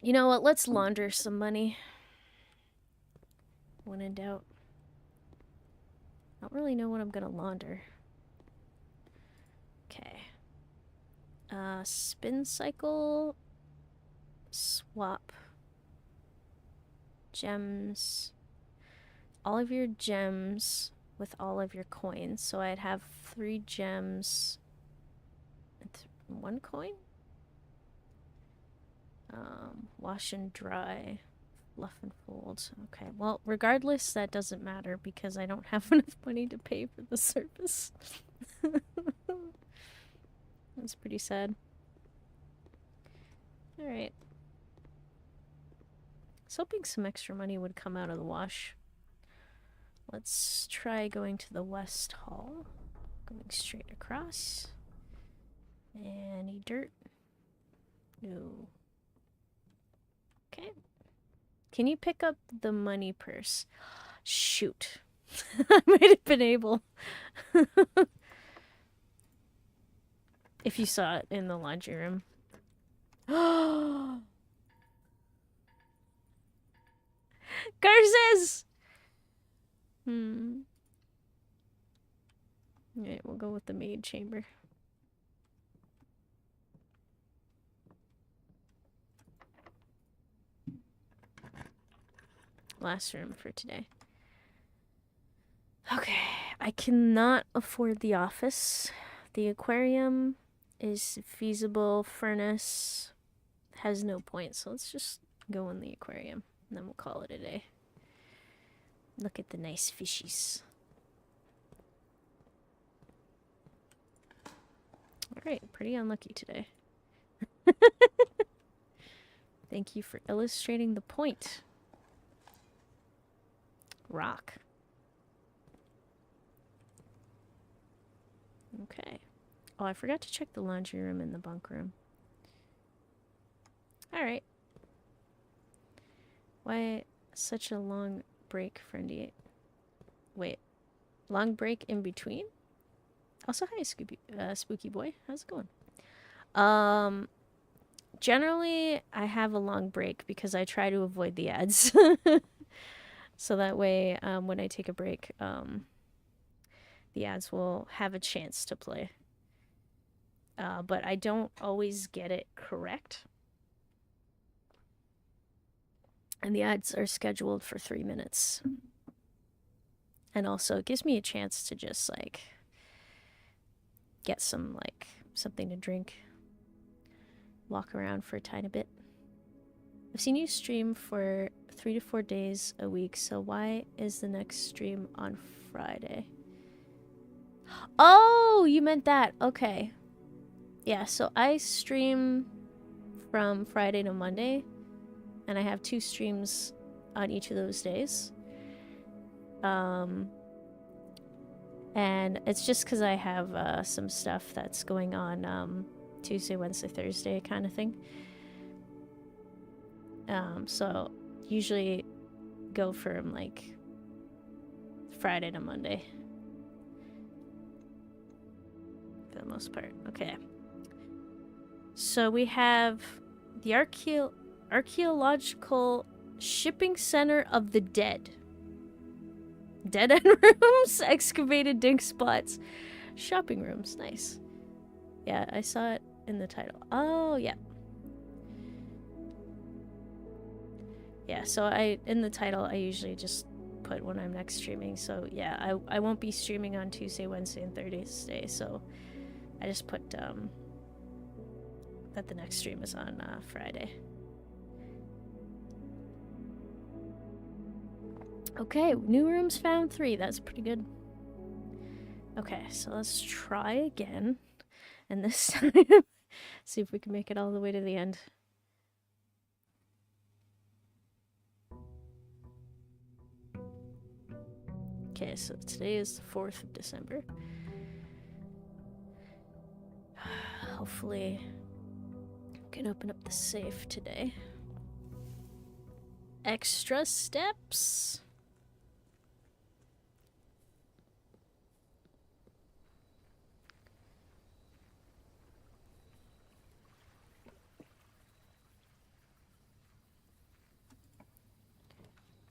You know what? Let's launder some money. When in doubt. I don't really know what I'm gonna launder. Okay. Spin cycle. Swap. Gems. All of your gems with all of your coins. So I'd have 3 gems and 1 coin? Wash and dry. Fluff and fold. Okay, well, regardless, that doesn't matter because I don't have enough money to pay for the service. That's pretty sad. Alright. I was hoping some extra money would come out of the wash. Let's try going to the West Hall. Going straight across. Any dirt? No. Okay. Can you pick up the money purse? Shoot. I might have been able. If you saw it in the laundry room. Curses! Alright, we'll go with the maid chamber. Last room for today. Okay, I cannot afford the office. The aquarium is feasible. Furnace has no point, so let's just go in the aquarium and then we'll call it a day. Look at the nice fishies. Alright, pretty unlucky today. Thank you for illustrating the point. Rock. Okay. Oh, I forgot to check the laundry room and the bunk room. Alright. Why such a long break, friendy? Wait. Long break in between? Also, hi, Spooky Boy. How's it going? Generally, I have a long break because I try to avoid the ads. So that way, when I take a break, the ads will have a chance to play. But I don't always get it correct. And the ads are scheduled for 3 minutes. And also, it gives me a chance to just, like, get some, like, something to drink. Walk around for a tiny bit. I've seen you stream for 3 to 4 days a week, so why is the next stream on Friday? Oh, you meant that. Okay. Yeah, so I stream from Friday to Monday, and I have 2 streams on each of those days. And it's just because I have some stuff that's going on Tuesday, Wednesday, Thursday kind of thing. So usually go from like Friday to Monday for the most part. Okay. So we have the Archaeological Shipping Center of the Dead. Dead end rooms, excavated dig spots, shopping rooms. Nice. Yeah, I saw it in the title. Oh, yeah. Yeah, so in the title, I usually just put when I'm next streaming. So yeah, I won't be streaming on Tuesday, Wednesday, and Thursday. So I just put that the next stream is on Friday. Okay, new rooms found 3. That's pretty good. Okay, so let's try again. And this time, see if we can make it all the way to the end. Okay, so today is the 4th of December. Hopefully, I can open up the safe today. Extra steps.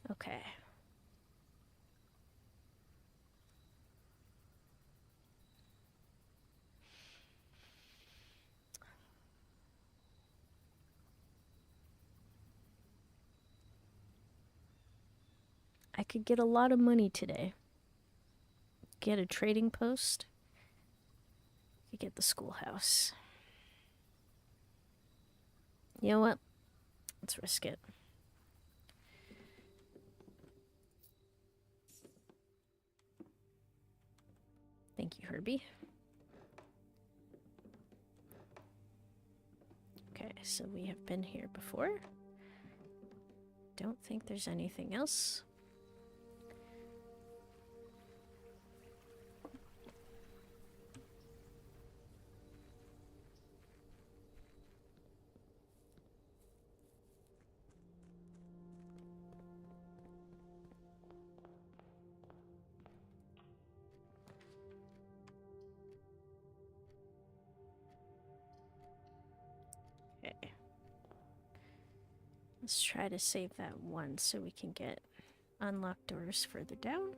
Okay. I could get a lot of money today. Get a trading post. Could get the schoolhouse. You know what? Let's risk it. Thank you, Herbie. Okay, so we have been here before. Don't think there's anything else. Okay. Let's try to save that one so we can get unlocked doors further down.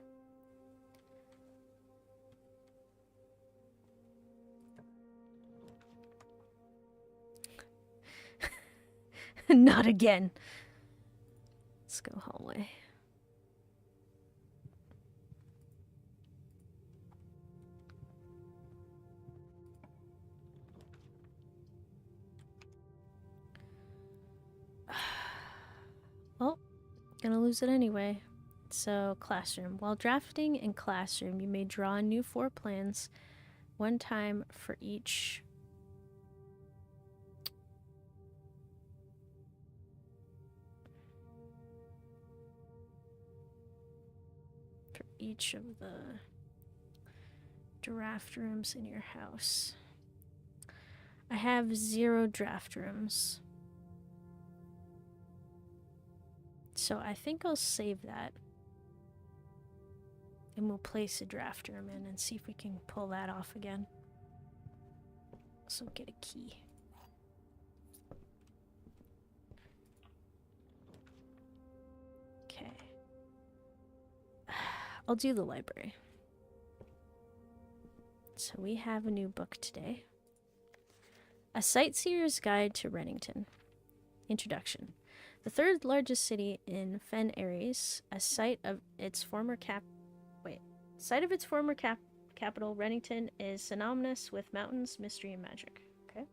Not again. Let's go hallway. Well, gonna lose it anyway. So, classroom. While drafting in classroom, you may draw new floor plans one time for each. For each of the draft rooms in your house. I have 0 draft rooms. So I think I'll save that. And we'll place a draft room in and see if we can pull that off again. So get a key. Okay. I'll do the library. So we have a new book today. A Sightseer's Guide to Reddington. Introduction. The 3rd largest city in Fen Ares, a site of its former capital, Reddington is synonymous with mountains, mystery, and magic. Okay.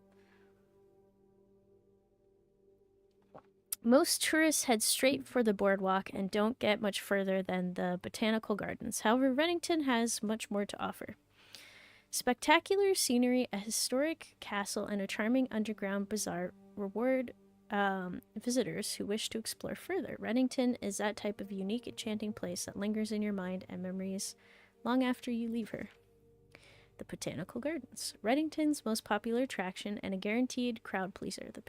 Most tourists head straight for the boardwalk and don't get much further than the botanical gardens. However, Reddington has much more to offer. Spectacular scenery, a historic castle, and a charming underground bazaar reward visitors who wish to explore further. Reddington is that type of unique, enchanting place that lingers in your mind and memories long after you leave her. The Botanical Gardens. Reddington's most popular attraction and a guaranteed crowd pleaser. The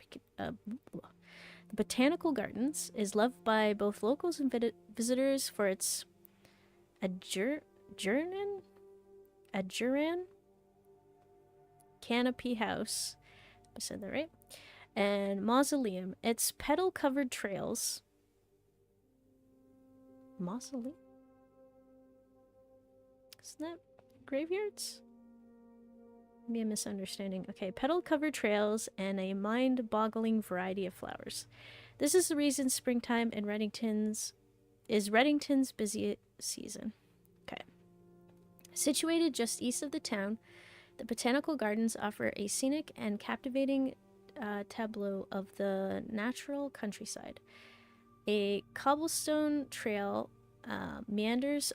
Botanical Gardens is loved by both locals and visitors for its adjuran canopy house. I said that right? And mausoleum. Its petal-covered trails. Mausoleum? Isn't that graveyards? Maybe a misunderstanding. Okay, petal-covered trails and a mind-boggling variety of flowers. This is the reason springtime in Reddington's busy season. Okay. Situated just east of the town, the Botanical Gardens offer a scenic and captivating tableau of the natural countryside. A cobblestone trail meanders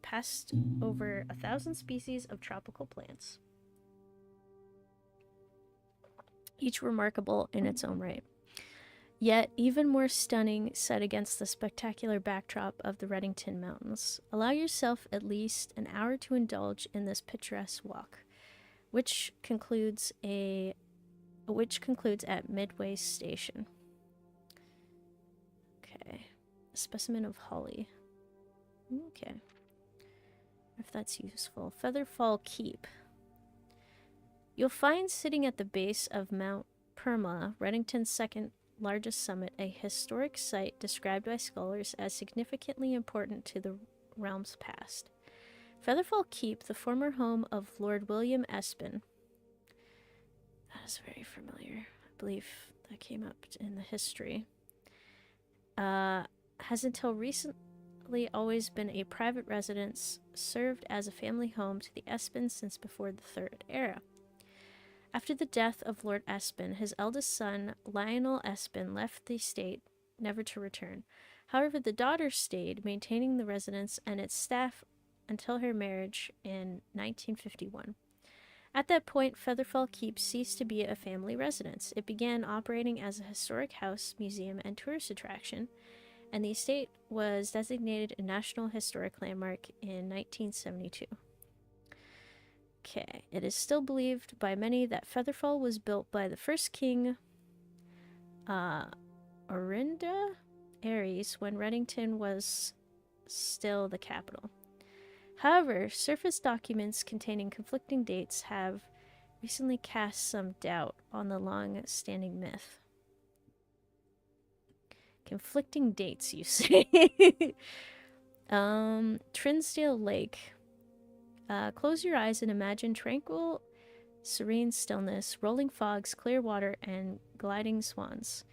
past over 1,000 species of tropical plants, each remarkable in its own right. yet even more stunning set against the spectacular backdrop of the Reddington Mountains. Allow yourself at least an hour to indulge in this picturesque walk, which concludes at Midway Station. Okay. A specimen of holly. Okay. If that's useful. Featherfall Keep. You'll find sitting at the base of Mount Perma, Reddington's second largest summit, a historic site described by scholars as significantly important to the realm's past. Featherfall Keep, the former home of Lord William Espin. That is very familiar. I believe that came up in the history. Has until recently always been a private residence, served as a family home to the Espins since before the Third Era. After the death of Lord Espin, his eldest son, Lionel Espin, left the estate, never to return. However, the daughter stayed, maintaining the residence and its staff until her marriage in 1951. At that point, Featherfall Keep ceased to be a family residence. It began operating as a historic house, museum, and tourist attraction, and the estate was designated a National Historic Landmark in 1972. Okay, it is still believed by many that Featherfall was built by the first king, Orinda Aries, when Reddington was still the capital. However, surface documents containing conflicting dates have recently cast some doubt on the long-standing myth. Conflicting dates, you say? Trinsdale Lake. Close your eyes and imagine tranquil, serene stillness, rolling fogs, clear water, and gliding swans.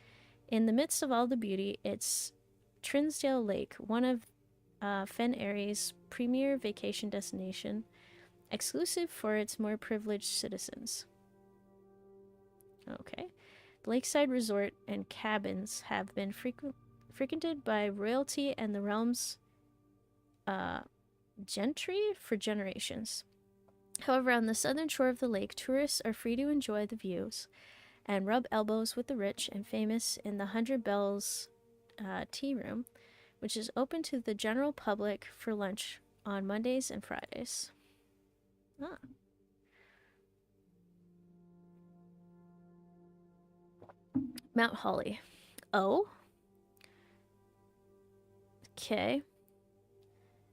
In the midst of all the beauty, it's Trinsdale Lake, one of Fen Airy's premier vacation destination, exclusive for its more privileged citizens. Okay. The lakeside resort and cabins have been frequented by royalty and the realm's gentry for generations. However, on the southern shore of the lake, tourists are free to enjoy the views and rub elbows with the rich and famous in the 100 Bells Tea Room, which is open to the general public for lunch on Mondays and Fridays. Ah. Mount Holly. Oh. Okay.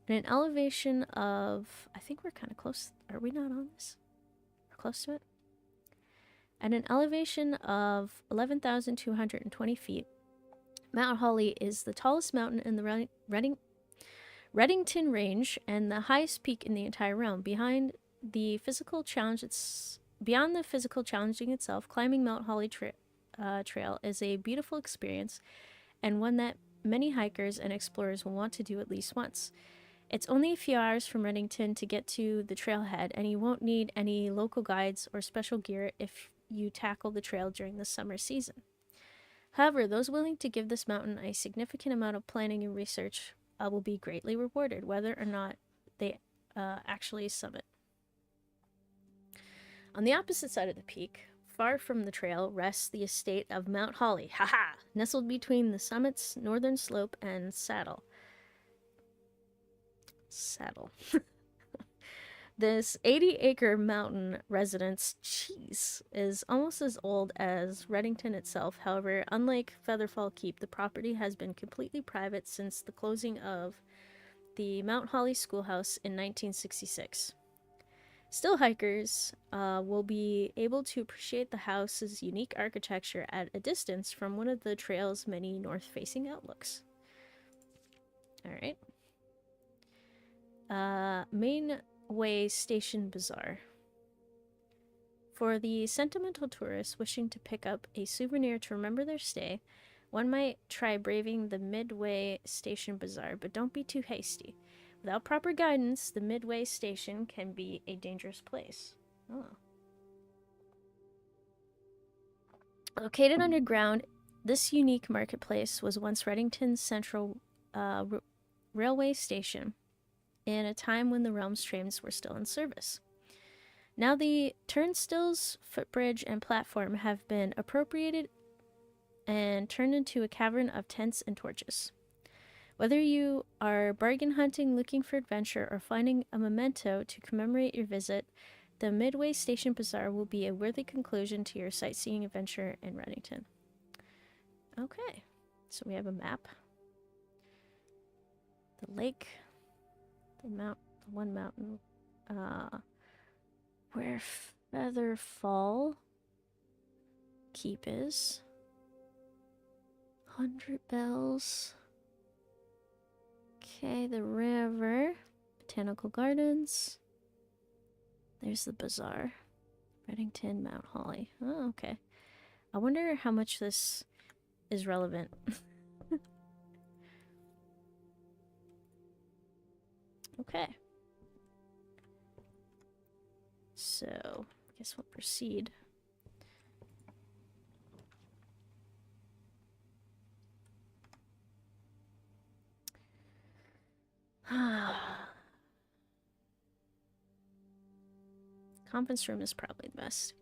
At an elevation of... I think we're kind of close. Are we not on this? We're close to it? At an elevation of 11,220 feet, Mount Holly is the tallest mountain in the Reddington Range and the highest peak in the entire realm. Beyond the physical challenging itself, climbing Mount Holly Trail is a beautiful experience and one that many hikers and explorers will want to do at least once. It's only a few hours from Reddington to get to the trailhead, and you won't need any local guides or special gear if you tackle the trail during the summer season. However, those willing to give this mountain a significant amount of planning and research will be greatly rewarded, whether or not they actually summit. On the opposite side of the peak, far from the trail, rests the estate of Mount Holly, nestled between the summit's northern slope and saddle. This 80-acre mountain residence, Cheese, is almost as old as Reddington itself. However, unlike Featherfall Keep, the property has been completely private since the closing of the Mount Holly Schoolhouse in 1966. Still, hikers will be able to appreciate the house's unique architecture at a distance from one of the trail's many north-facing outlooks. Alright. Mainway Station Bazaar. For the sentimental tourists wishing to pick up a souvenir to remember their stay, one might try braving the Midway Station Bazaar, but don't be too hasty. Without proper guidance, the Midway Station can be a dangerous place. Oh. Located underground, this unique marketplace was once Reddington's central railway station in a time when the realm's trains were still in service. Now the turnstiles, footbridge, and platform have been appropriated and turn into a cavern of tents and torches. Whether you are bargain hunting, looking for adventure, or finding a memento to commemorate your visit, the Midway Station Bazaar will be a worthy conclusion to your sightseeing adventure in Reddington. Okay, so we have a map. The lake, the one mountain, where Featherfall Keep is. 100 bells. Okay, the river. Botanical Gardens. There's the bazaar. Reddington, Mount Holly. Oh, okay. I wonder how much this is relevant. Okay. So, I guess we'll proceed. Conference room is probably the best.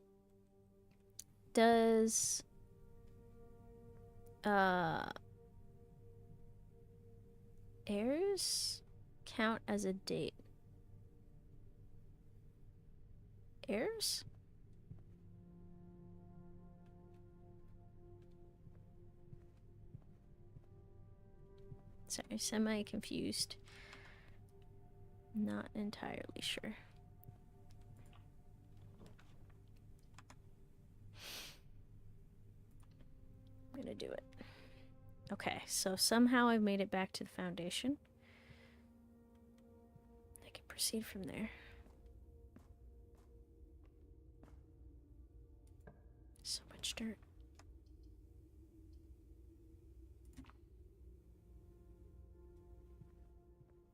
Does heirs count as a date? Heirs? Sorry, semi-confused. Not entirely sure. I'm gonna do it. Okay, so somehow I've made it back to the foundation. I can proceed from there. So much dirt.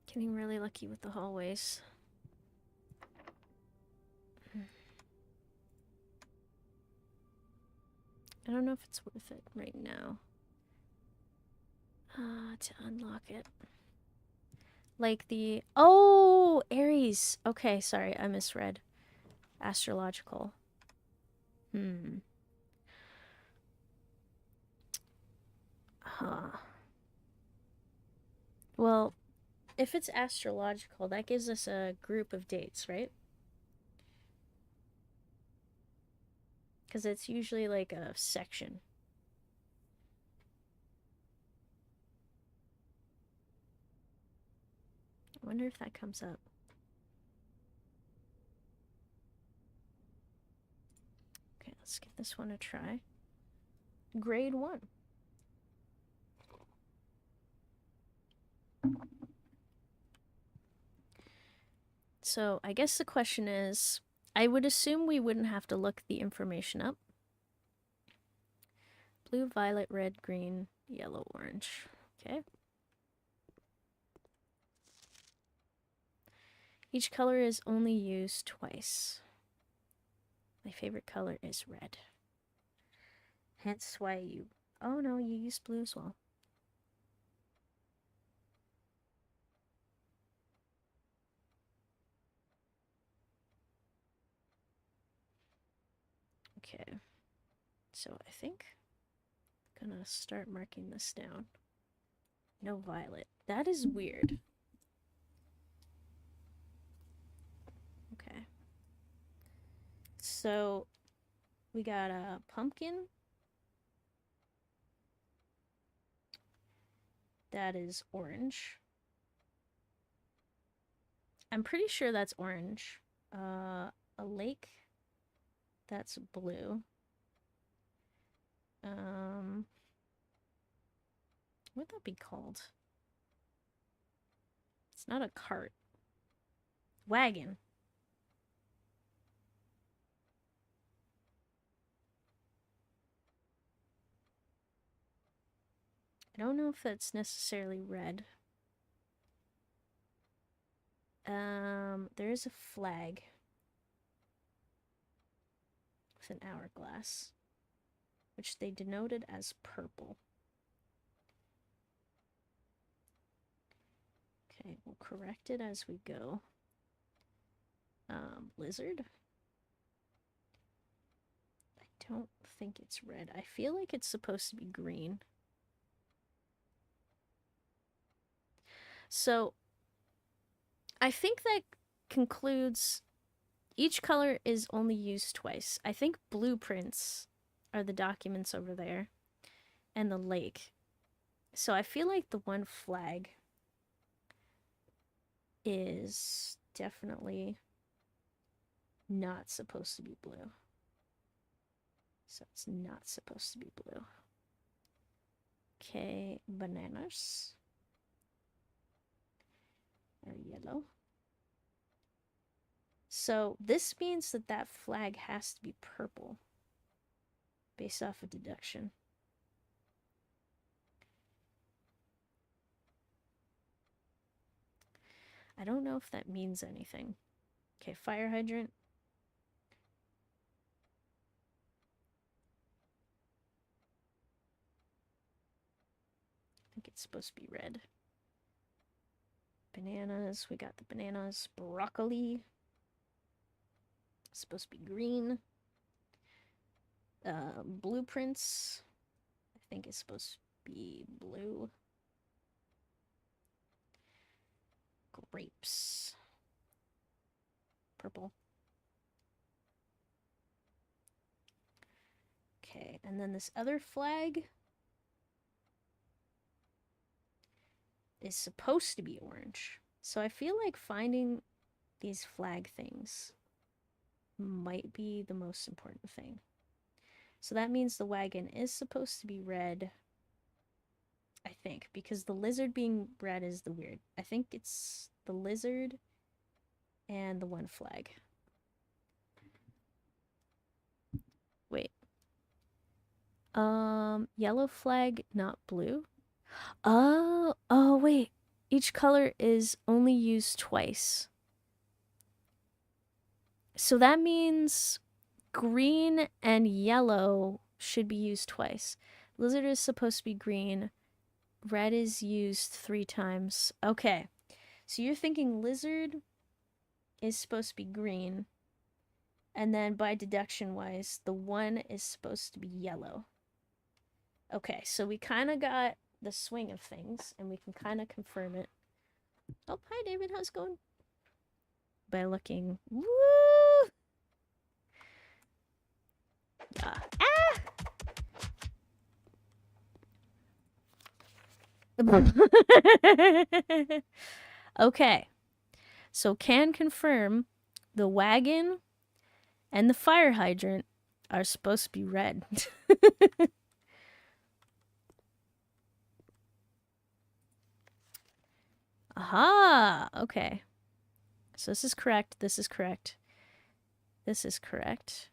Getting really lucky with the hallways. I don't know if it's worth it right now. To unlock it. Like the... Oh! Aries! Okay, sorry, I misread. Astrological. Huh. Well, if it's astrological, that gives us a group of dates, right? Because it's usually like a section. I wonder if that comes up. Okay, let's give this one a try. Grade 1. So I guess the question is, I would assume we wouldn't have to look the information up. Blue, violet, red, green, yellow, orange. Okay. Each color is only used twice. My favorite color is red. Hence why you... Oh no, you use blue as well. Okay. So I think I'm gonna start marking this down. No violet. That is weird. Okay. So we got a pumpkin. That is orange. I'm pretty sure that's orange. A lake. That's blue. What would that be called? It's not a cart. Wagon. I don't know if that's necessarily red. There is a flag with an hourglass, which they denoted as purple. Okay, we'll correct it as we go. Lizard? I don't think it's red. I feel like it's supposed to be green. So, I think that concludes each color is only used twice. I think blueprints are the documents over there and the lake. So I feel like the one flag is definitely not supposed to be blue. So it's not supposed to be blue. Okay, bananas are yellow. So this means that that flag has to be purple based off of deduction. I don't know if that means anything. Okay, fire hydrant. I think it's supposed to be red. Bananas, we got the bananas. Broccoli. It's supposed to be green. Blueprints, I think it's supposed to be blue. Grapes. Purple. Okay, and then this other flag is supposed to be orange. So I feel like finding these flag things might be the most important thing. So that means the wagon is supposed to be red, I think, because the lizard being red is the weird. I think it's the lizard and the one flag. Wait. Yellow flag, not blue. Oh, wait. Each color is only used twice. So that means green and yellow should be used twice. Lizard is supposed to be green. Red is used 3 times. Okay. So you're thinking lizard is supposed to be green. And then by deduction wise, the one is supposed to be yellow. Okay, so we kind of got the swing of things, and we can kind of confirm it. Oh, hi David, how's it going? By looking. Woo! Yeah. Ah! Okay. So can confirm the wagon and the fire hydrant are supposed to be red. Aha! Okay. So this is correct. This is correct. This is correct.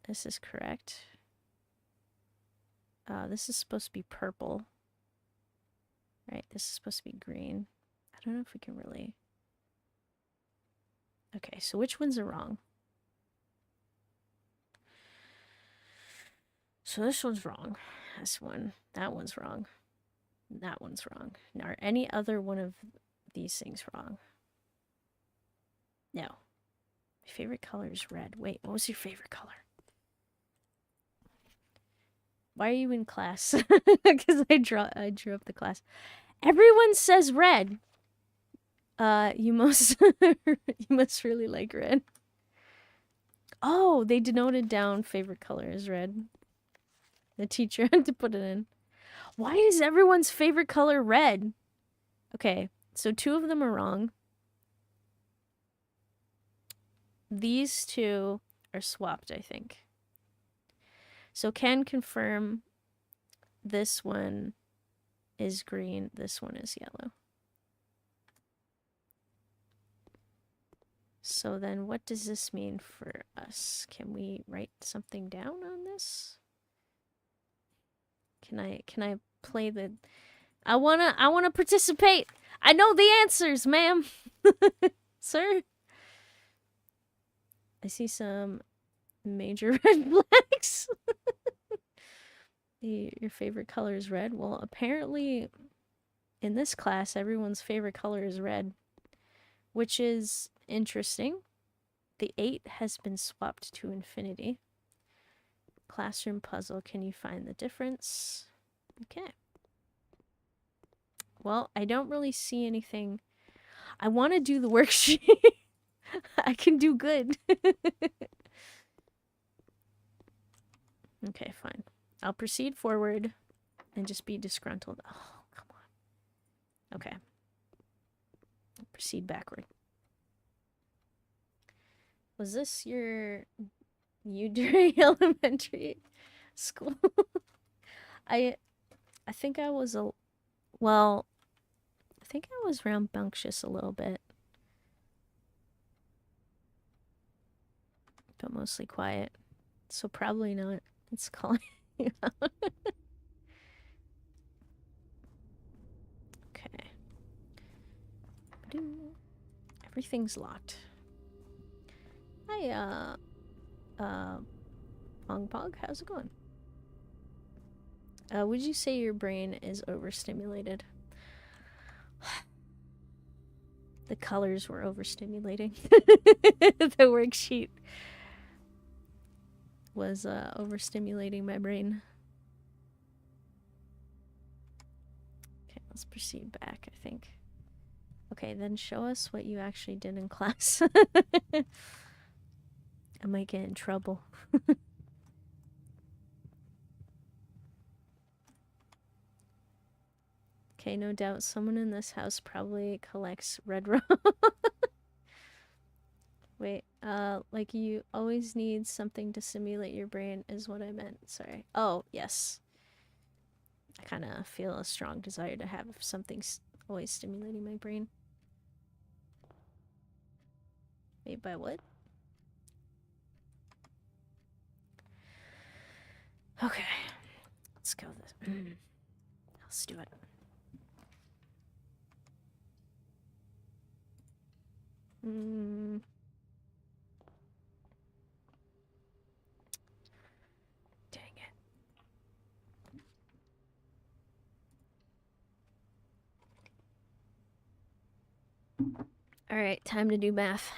This is correct. This is supposed to be purple. Right, this is supposed to be green. I don't know if we can really... Okay, so which ones are wrong? So this one's wrong. This one. That one's wrong. That one's wrong. Now, are any other one of these things wrong? No. My favorite color is red. Wait, what was your favorite color? Why are you in class? Because I drew up the class. Everyone says red. You must you must really like red. Oh, they denoted down favorite color as red. The teacher had to put it in. Why is everyone's favorite color red? Okay, so 2 of them are wrong. These 2 are swapped, I think. So can confirm this one is green, this one is yellow. So then what does this mean for us? Can we write something down on this? Can I play the... I wanna participate. I know the answers, ma'am. Sir? I see some major red flags. Your favorite color is red? Well, apparently in this class, everyone's favorite color is red, which is interesting. The 8 has been swapped to infinity. Classroom puzzle. Can you find the difference? Okay. Well, I don't really see anything. I want to do the worksheet. I can do good. Okay, fine. I'll proceed forward and just be disgruntled. Oh, come on. Okay. Proceed backward. Was this your Udry Elementary School? I think I was well, I think I was rambunctious a little bit. But mostly quiet. So probably not. It's calling you out. Okay. Everything's locked. Hi, Pong Pog, how's it going? Would you say your brain is overstimulated? The colors were overstimulating. The worksheet was overstimulating my brain. Okay, let's proceed back, I think. Okay, then show us what you actually did in class. I might get in trouble. Okay, no doubt someone in this house probably collects red rum. Wait, like you always need something to simulate your brain is what I meant. Sorry. Oh, yes. I kind of feel a strong desire to have something always stimulating my brain. Wait, by what? Okay. Let's go this. Let's do it. Dang it. Alright, time to do math.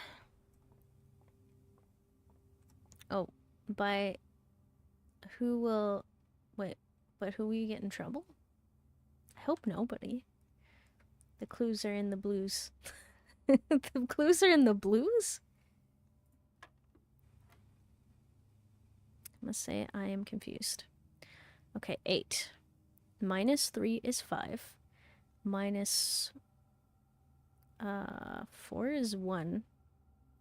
Oh, by who will... Wait, but who will you get in trouble? I hope nobody. The clues are in the blues. The clues are in the blues? I must say I am confused. Okay, 8. Minus 3 is 5. Minus 4 is 1.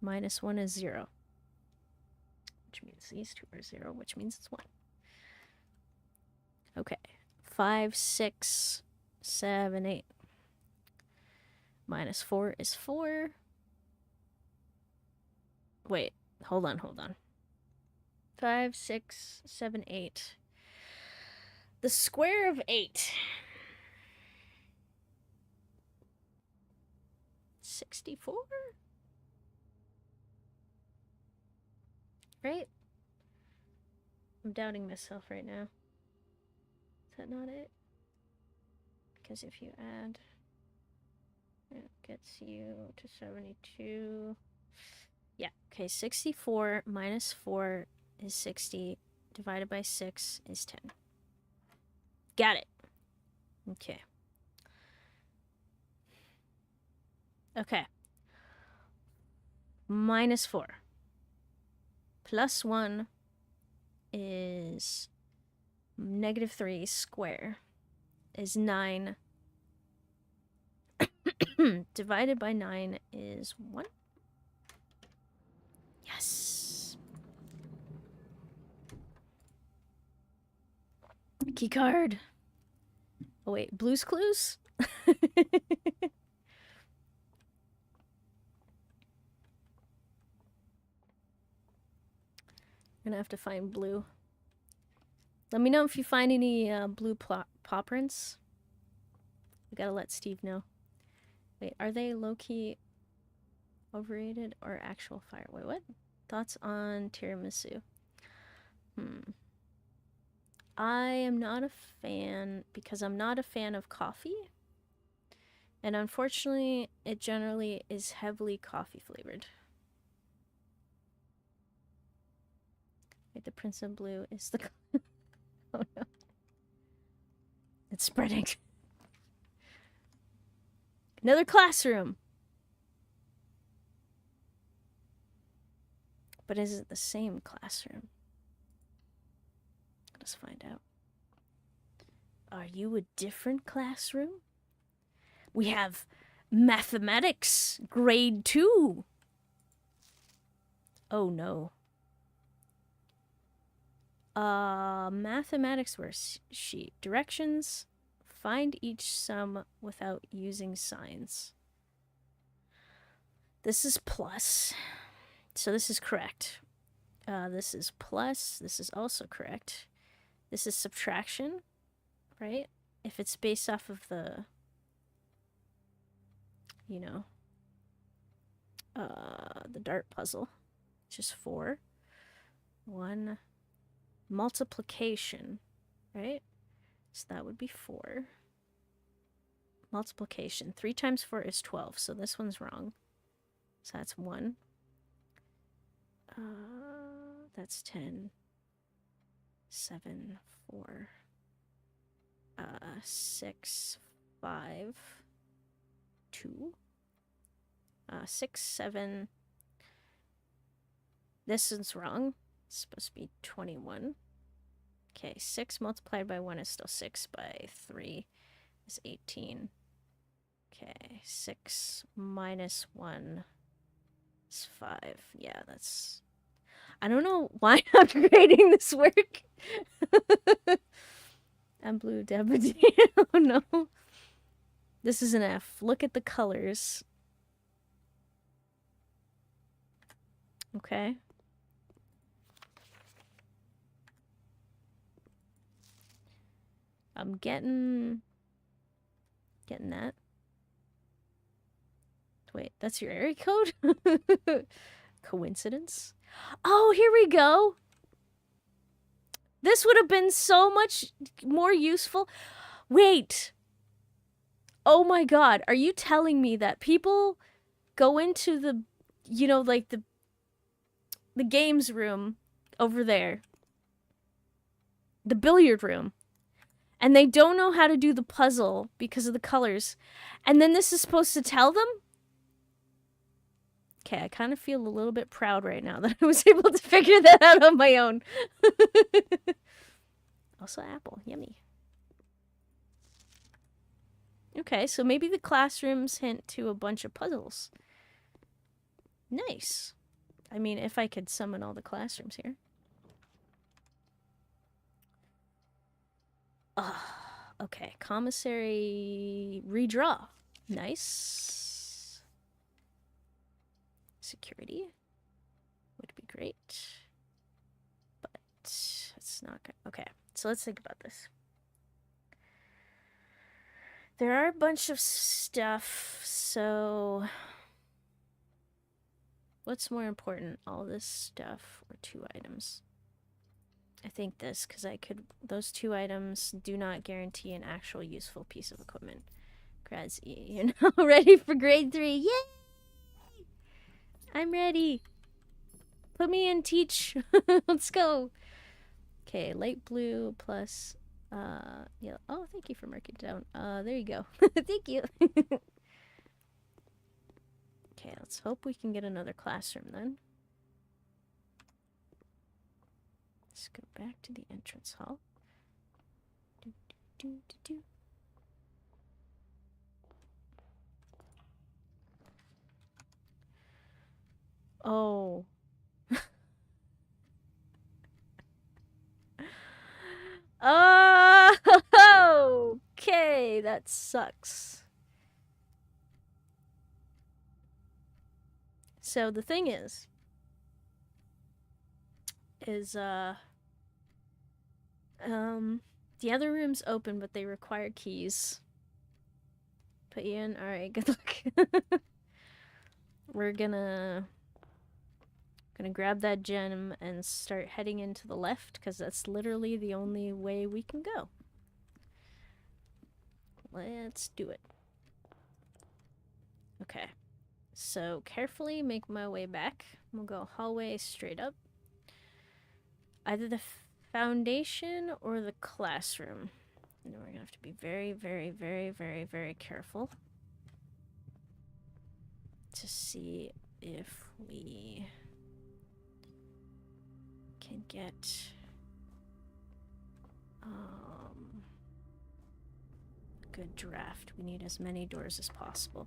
Minus 1 is 0. Which means these two are 0, which means it's 1. Okay. 5, 6, 7, 8. Minus 4 is 4. Wait, hold on. 5, 6, 7, 8. The square of 8. 64? Right? I'm doubting myself right now. Is that not it? Because if you add, it gets you to 72. Yeah, okay, 64 minus 4 is 60. Divided by 6 is 10. Got it. Okay. Okay. Minus 4. Plus 1 is negative 3 square is 9. Divided by 9 is 1. Yes. Key card. Oh wait, Blue's Clues? I'm gonna have to find blue. Let me know if you find any blue paw prints. We gotta let Steve know. Wait, are they low-key overrated or actual fire? Wait, what? Thoughts on tiramisu? I am not a fan because I'm not a fan of coffee. And unfortunately, it generally is heavily coffee flavored. Wait, the Prince of Blue is the... Oh no. It's spreading. Another classroom! But is it the same classroom? Let's find out. Are you a different classroom? We have mathematics, grade 2. Oh no. Mathematics worksheet. Directions. Find each sum without using signs. This is plus. So this is correct. This is plus. This is also correct. This is subtraction, right? If it's based off of the, you know, the dart puzzle, which is 4. 1. Multiplication, right? So that would be 4. Multiplication. 3 times 4 is 12, so this one's wrong. So that's 1. That's 10. 7, 4. 6, 5, 2. 6, 7. This is wrong. It's supposed to be 21. Okay, 6 multiplied by 1 is still 6 by 3 is 18. Okay, 6 minus 1 is 5. Yeah, that's... I don't know why I'm grading this work. I'm blue, Debbie. Oh no. This is an F. Look at the colors. Okay. I'm getting that. Wait, that's your area code? Coincidence? Oh, here we go. This would have been so much more useful. Wait. Oh my god, are you telling me that people go into the, you know, like the games room over there, the billiard room, and they don't know how to do the puzzle because of the colors, and then this is supposed to tell them? Okay, I kind of feel a little bit proud right now that I was able to figure that out on my own. Also apple, yummy. Okay, so maybe the classrooms hint to a bunch of puzzles. Nice. I mean, if I could summon all the classrooms here. Okay, commissary redraw. Nice. Security would be great. But it's not good. Okay, so let's think about this. There are a bunch of stuff, so what's more important, all this stuff or 2 items? I think this, because those 2 items do not guarantee an actual useful piece of equipment. Grads E, you're now ready for grade 3. Yay! I'm ready. Put me in teach. Let's go. Okay, light blue plus yellow. Oh, thank you for marking it down. There you go. Thank you. Okay, let's hope we can get another classroom then. Let's go back to the entrance hall. Do, do, do, do, do. Oh. Oh, okay, that sucks. So the thing is the other room's open, but they require keys. Put you in. All right, good luck. We're gonna grab that gem and start heading into the left, because that's literally the only way we can go. Let's do it. Okay. So carefully make my way back. We'll go hallway straight up. Either the foundation or the classroom. And we're gonna have to be very, very, very, very, very careful to see if we can get a good draft. We need as many doors as possible.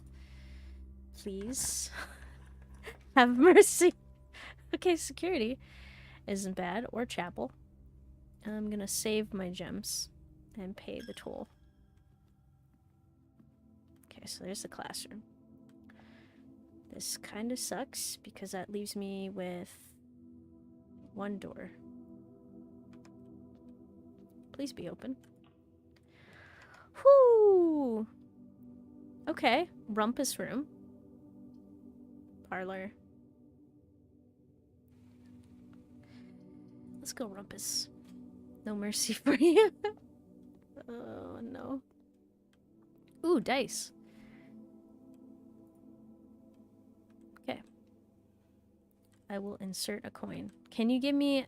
Please. Have mercy. Okay, security isn't bad. Or chapel. I'm gonna save my gems and pay the toll. Okay, so there's the classroom. This kind of sucks because that leaves me with one door. Please be open. Whoo! Okay, rumpus room. Parlor. Let's go, rumpus. No mercy for you. Oh, no. Ooh, dice. Okay. I will insert a coin. Can you give me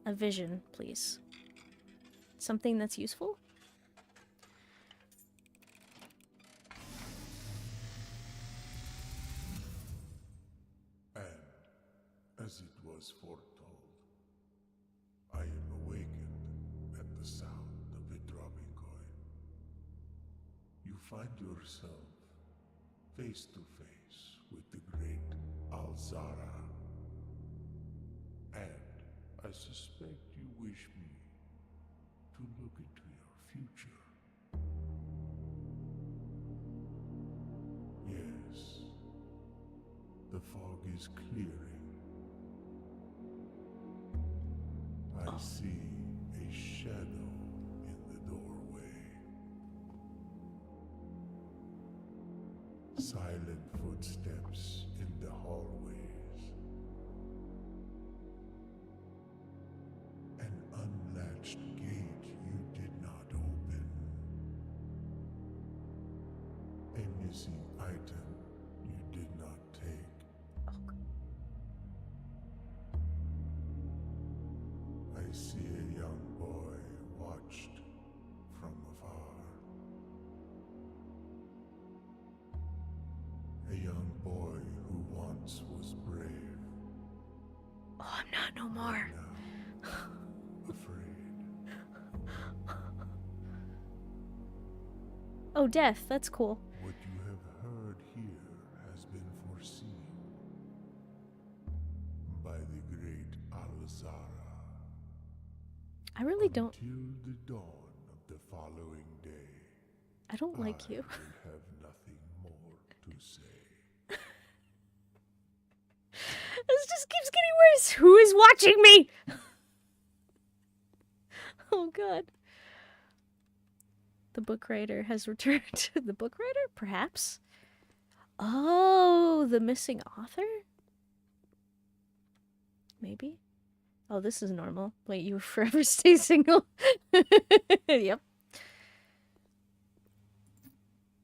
a vision, please? Something that's useful?
And, as it was foretold, I am awakened at the sound of a dropping coin. You find yourself face to face with the great Alzara. And I suspect you wish me to look into your future. Yes, the fog is clearing. I see a shadow in the doorway. Silent footsteps in the hallways. An unlatched gate you did not open. A missing item you did not take. I see a young boy watched from afar. A young boy who once was brave.
Oh, I'm not no more.
Now, afraid.
Oh, death. That's cool.
What you have heard here has been foreseen by the great Alzara.
I really don't.
Until the dawn of the following day.
I don't like you.
I will have nothing more to say.
This just keeps getting worse. Who is watching me? Oh, God. The book writer has returned. The book writer? Perhaps? Oh, the missing author? Maybe? Oh, this is normal. Wait, you forever stay single? Yep.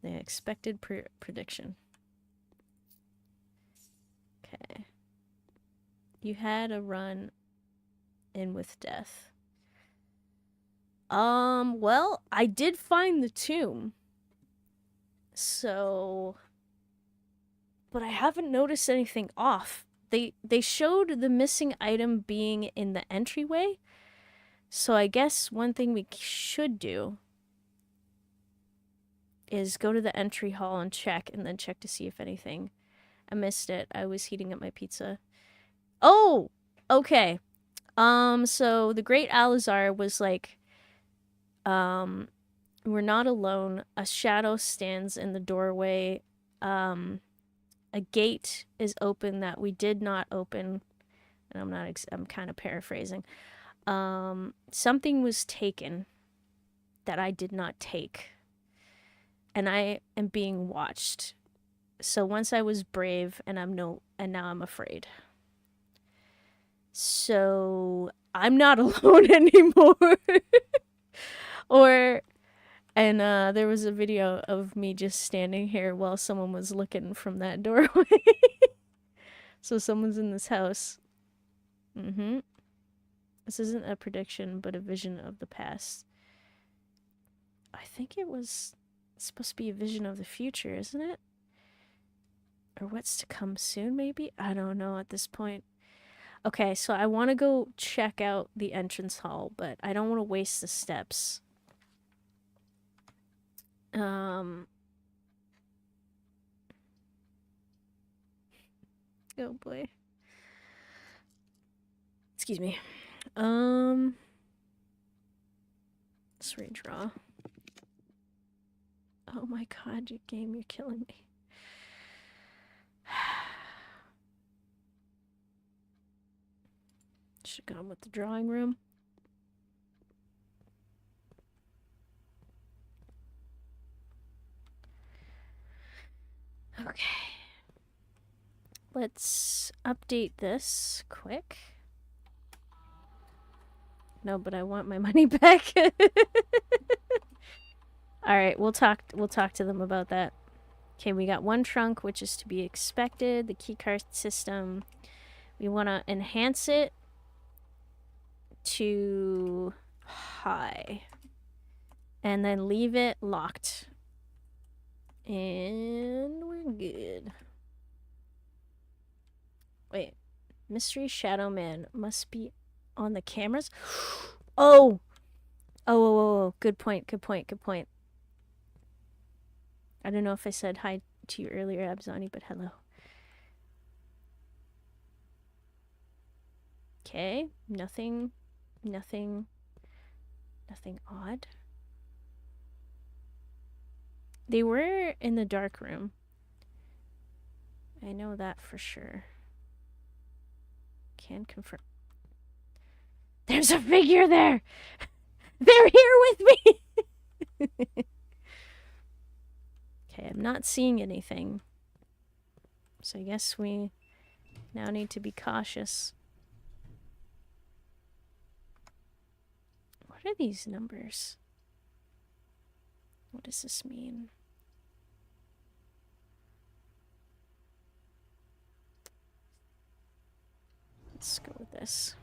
The expected prediction. Okay. You had a run in with death. Well, I did find the tomb. So... But I haven't noticed anything off. They showed the missing item being in the entryway. So I guess one thing we should do is go to the entry hall and check, and then check to see if anything... I missed it. I was heating up my pizza. Oh! Okay. So the Great Alazar was like, we're not alone. A shadow stands in the doorway. A gate is open that we did not open. And I'm kind of paraphrasing. Something was taken that I did not take. And I am being watched. So once I was brave, and now I'm afraid. So I'm not alone anymore. There was a video of me just standing here while someone was looking from that doorway. So someone's in this house. This isn't a prediction, but a vision of the past. I think it was supposed to be a vision of the future, isn't it? Or what's to come soon, maybe? I don't know at this point. Okay, so I want to go check out the entrance hall, but I don't want to waste the steps. Oh boy. Excuse me. Let's redraw. Oh my god, you game, you're killing me. Should have gone with the drawing room. Okay. Let's update this quick. No, but I want my money back. All right, we'll talk to them about that. Okay, we got one trunk, which is to be expected. The keycard system. We want to enhance it to high. And then leave it locked. And we're good. Wait. Mystery Shadow Man must be on the cameras. Oh! Oh. Good point. I don't know if I said hi to you earlier, Abzani, but hello. Okay. Nothing odd. They were in the dark room. I know that for sure. Can confirm. There's a figure there! They're here with me! Okay, I'm not seeing anything. So I guess we now need to be cautious. What are these numbers? What does this mean? Let's go with this.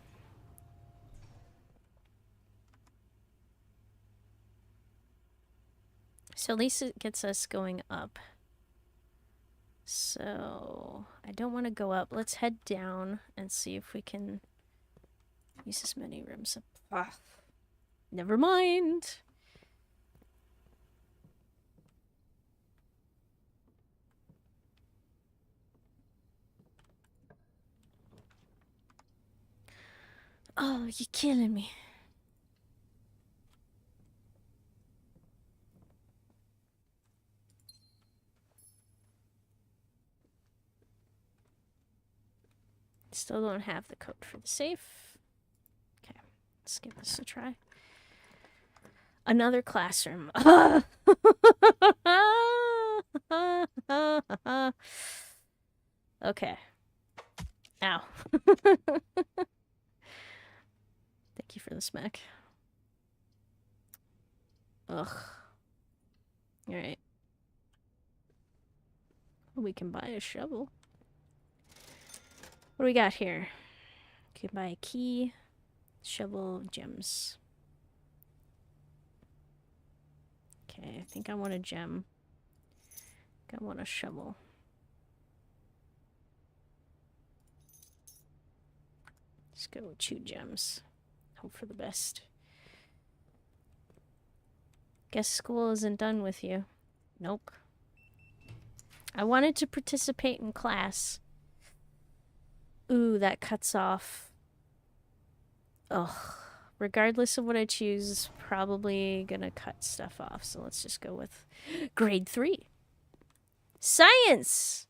So at least it gets us going up. So I don't want to go up. Let's head down and see if we can use as many rooms. Never mind. Oh, you're killing me. Still don't have the code for the safe. Okay, let's give this a try. Another classroom. Okay. Ow. Thank you for the smack. Ugh. Alright. We can buy a shovel. What do we got here? We can buy a key, shovel, gems. Okay, I think I want a gem. I think I want a shovel. Let's go with 2 gems. Hope for the best. Guess school isn't done with you. Nope. I wanted to participate in class. Ooh, that cuts off. Ugh. Regardless of what I choose, probably gonna cut stuff off. So let's just go with grade 3. Science!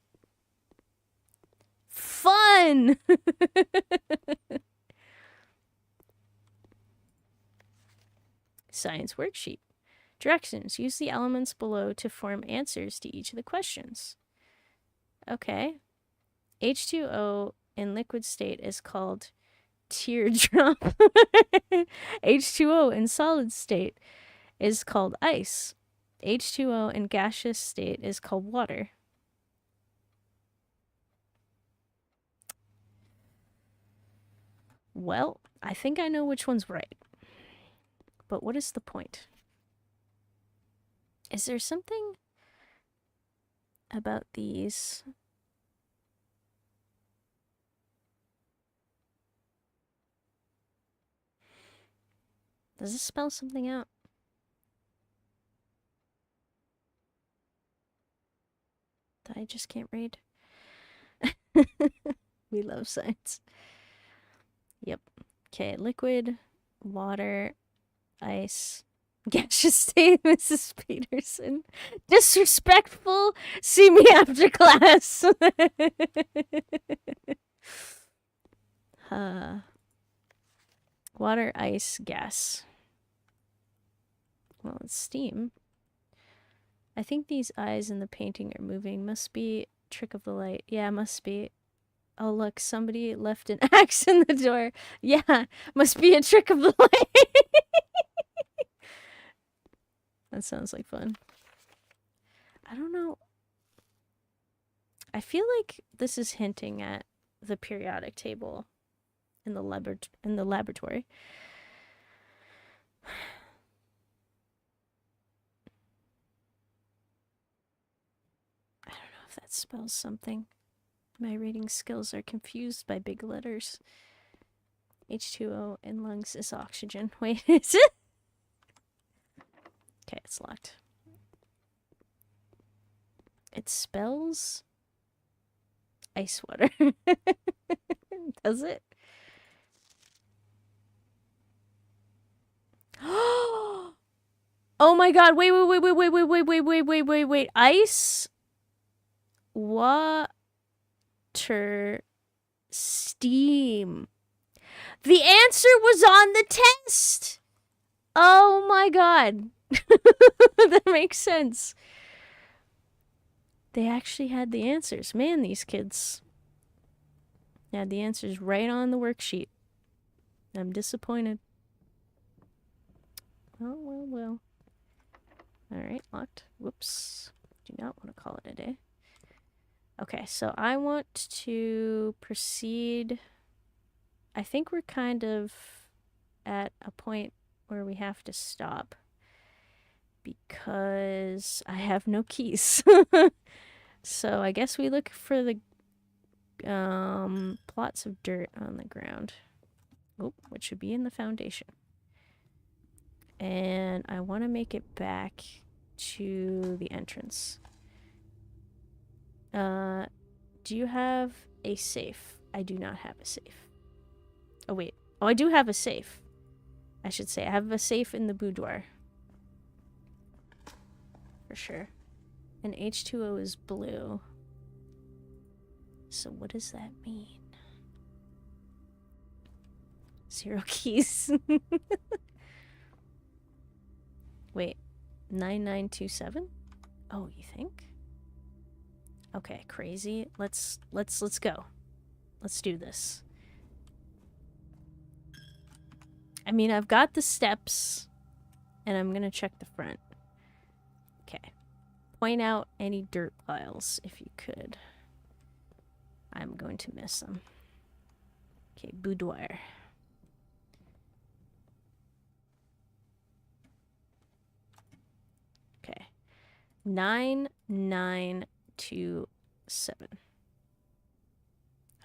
Fun! Science worksheet. Directions. Use the elements below to form answers to each of the questions. Okay. H2O in liquid state is called teardrop. H2O in solid state is called ice. H2O in gaseous state is called water. Well, I think I know which one's right. But what is the point? Is there something about these? Does this spell something out? That I just can't read? We love science. Yep. Okay, liquid, water, ice, gaseous state, Mrs. Peterson. Disrespectful, see me after class. Water, ice, gas. Well, it's steam. I think these eyes in the painting are moving. Must be trick of the light. Yeah, must be. Oh, look, somebody left an axe in the door. Yeah, must be a trick of the light. That sounds like fun. I don't know. I feel like this is hinting at the periodic table in the laboratory. I don't know if that spells something. My reading skills are confused by big letters. H2O in lungs is oxygen. Wait, is it? Okay, it's locked. It spells ice water. Does it? Oh my god, wait. Ice, water, steam. The answer was on the test! Oh my god. That makes sense. They actually had the answers. Man, these kids had the answers right on the worksheet. I'm disappointed. Well. Alright, locked. Whoops. Do not want to call it a day. Okay, so I want to proceed. I think we're kind of at a point where we have to stop because I have no keys. So I guess we look for the plots of dirt on the ground. Oh, which should be in the foundation. And I want to make it back to the entrance. Do you have a safe? I do not have a safe. Oh, wait. Oh, I do have a safe. I should say I have a safe in the boudoir. For sure. And H2O is blue. So what does that mean? 0 keys. Wait. 9927? Oh, you think? Okay, crazy. Let's go. Let's do this. I mean, I've got the steps, and I'm gonna check the front. Okay. Point out any dirt piles, if you could. I'm going to miss them. Okay, boudoir. Okay. 9927.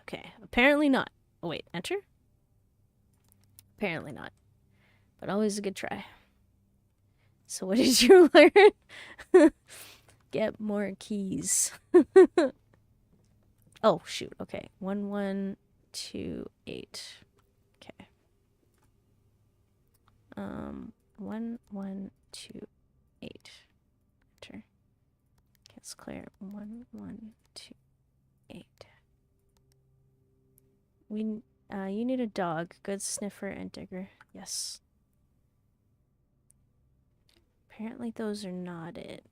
Okay, apparently not. Oh, wait, enter? Apparently not. But always a good try. So what did you learn? Get more keys. Oh, shoot. Okay. 1128. Okay. 1128. Enter. Okay, let's clear 1128. You need a dog. Good sniffer and digger. Yes. Apparently those are not it.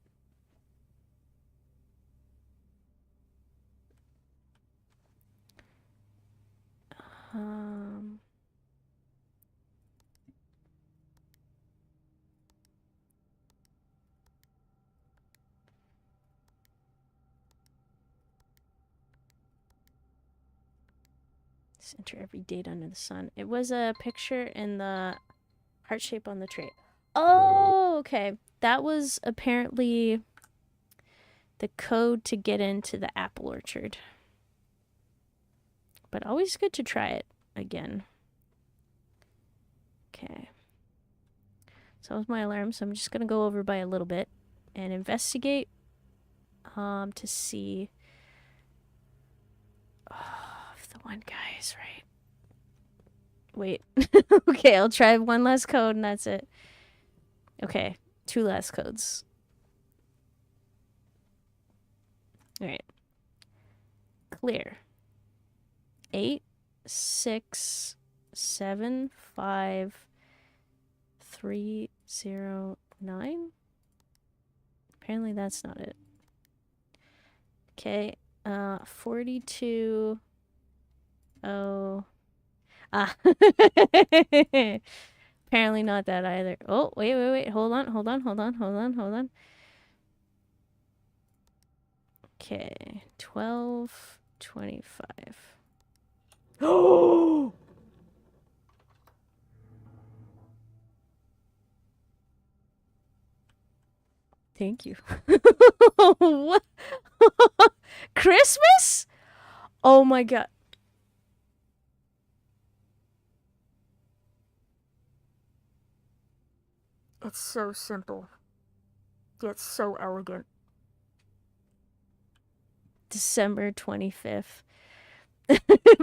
Just enter every date under the sun. It was a picture in the heart shape on the tray. Oh, okay. That was apparently the code to get into the apple orchard. But always good to try it again. Okay. So that was my alarm, so I'm just gonna go over by a little bit and investigate to see if the one guy is right. Wait. Okay, I'll try one last code and that's it. Okay, 2 last codes. Alright. Clear. 8, 6, 7, 5, 3, 0, 9. Apparently that's not it. Okay, 42. Oh. Ah. Apparently not that either. Oh, wait. Hold on. Okay, 12, 25. Oh! Thank you. What? Christmas? Oh my god. It's so simple. Yet so elegant. December 25th.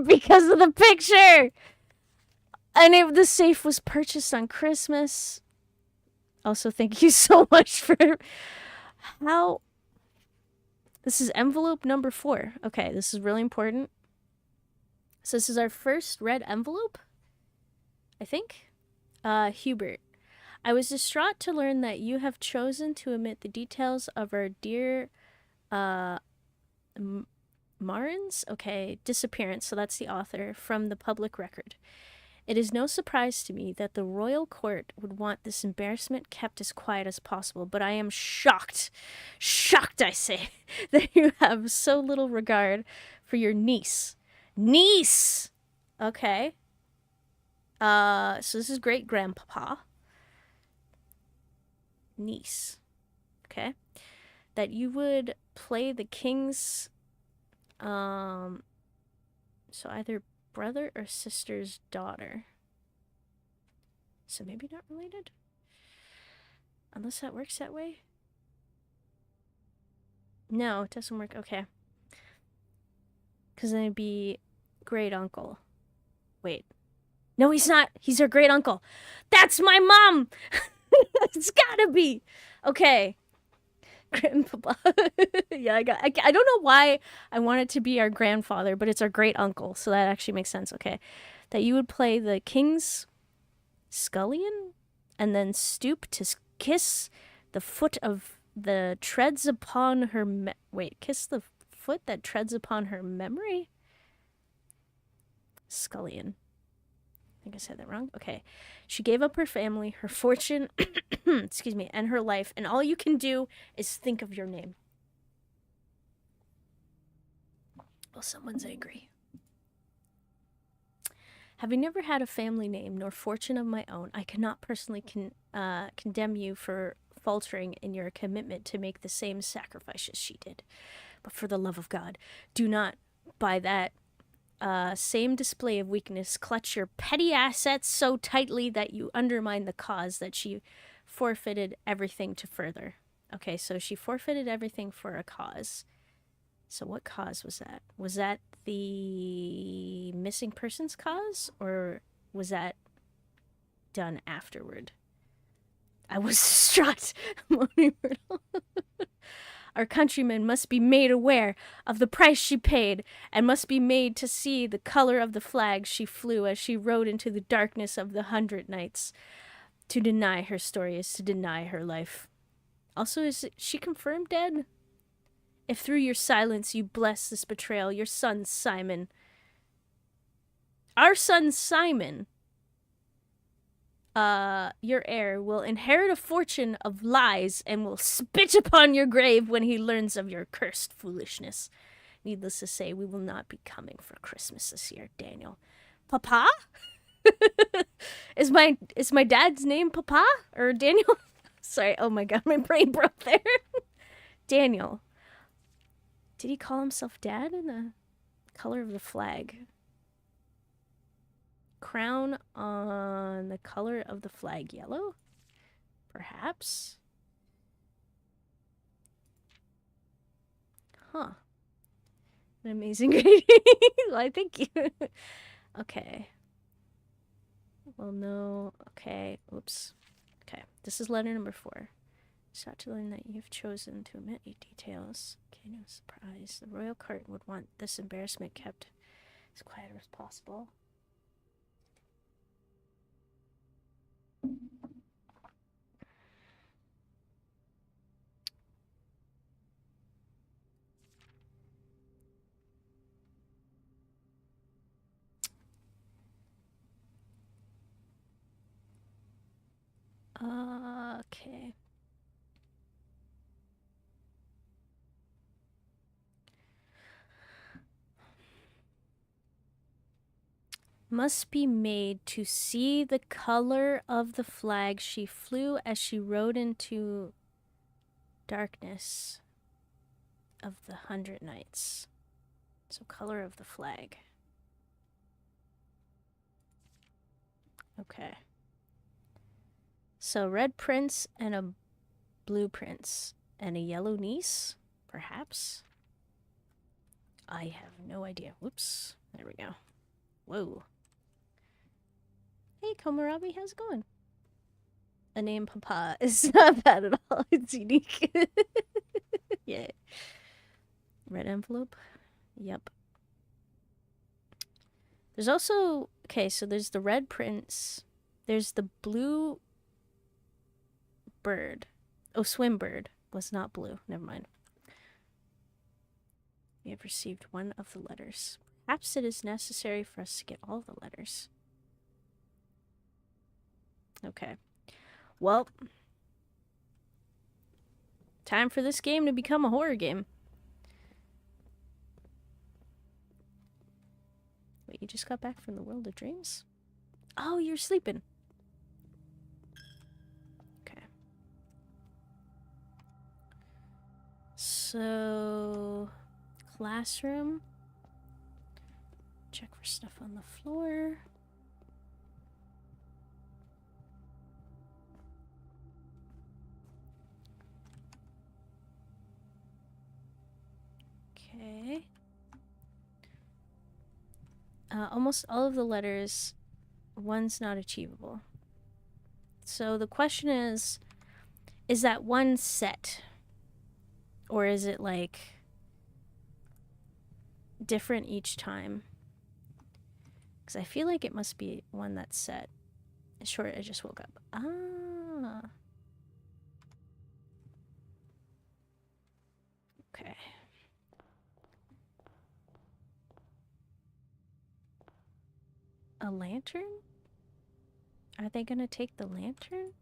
Because of the picture! And if the safe was purchased on Christmas. Also, thank you so much for... How... This is envelope number 4. Okay, this is really important. So this is our first red envelope, I think. Hubert. I was distraught to learn that you have chosen to omit the details of our dear, Marin's, disappearance, so that's the author, from the public record. It is no surprise to me that the royal court would want this embarrassment kept as quiet as possible, but I am shocked, I say, that you have so little regard for your niece. Niece! Okay. So this is great-grandpapa. Niece. Okay. That you would play the king's, so either brother or sister's daughter. So maybe not related? Unless that works that way? No, it doesn't work. Okay. Because then it'd be great uncle. Wait. No, he's not. He's her great uncle. That's my mom! It's gotta be. Okay. Grandpapa. Yeah, I don't know why I want it to be our grandfather, but it's our great uncle, so that actually makes sense. Okay. That you would play the king's scullion and then stoop to kiss the foot of the treads upon her kiss the foot that treads upon her memory? Scullion. I think I said that wrong. Okay. She gave up her family, her fortune, excuse me, and her life, and all you can do is think of your name. Well, someone's angry. Having never had a family name nor fortune of my own, I cannot personally condemn you for faltering in your commitment to make the same sacrifices she did. But for the love of God, do not, by that same display of weakness, clutch your petty assets so tightly that you undermine the cause that she forfeited everything to further. Okay, so she forfeited everything for a cause. So what cause was that? Was that the missing persons cause, or was that done afterward? I was distraught. Our countrymen must be made aware of the price she paid, and must be made to see the color of the flag she flew as she rode into the darkness of the 100 Nights. To deny her story is to deny her life. Also, is she confirmed dead? If through your silence you bless this betrayal, your son Simon, our son Simon, your heir, will inherit a fortune of lies and will spit upon your grave when he learns of your cursed foolishness. Needless to say, we will not be coming for Christmas this year, Daniel. Papa? Is my dad's name Papa or Daniel? Sorry, oh my god, my brain broke there. Daniel. Did he call himself Dad in the color of the flag? Crown on the color of the flag yellow? Perhaps? Huh. An amazing greeting. Why, thank you. Okay. Well, no. Okay. Oops. Okay. This is letter number 4. Sought to learn that you've chosen to omit 8 details. Okay, no surprise. The royal court would want this embarrassment kept as quiet as possible. Okay. Must be made to see the color of the flag she flew as she rode into darkness of the 100 Knights. So color of the flag. Okay. So red prince and a blue prince and a yellow niece, perhaps? I have no idea. Whoops. There we go. Whoa. Hey, Komarabi, how's it going? A name Papa is not bad at all. It's unique. Yeah. Red envelope? Yep. There's also... Okay, so there's the red prince. There's the blue bird. Oh, swim bird was not blue. Never mind. We have received one of the letters. Perhaps it is necessary for us to get all the letters. Okay. Well, time for this game to become a horror game. Wait, you just got back from the world of dreams? Oh, you're sleeping. Okay. So, classroom. Check for stuff on the floor. Okay. Almost all of the letters, one's not achievable. So the question is that one set? Or is it like different each time? Because I feel like it must be one that's set. Sure, I just woke up. Ah. Okay. A lantern? Are they gonna take the lantern?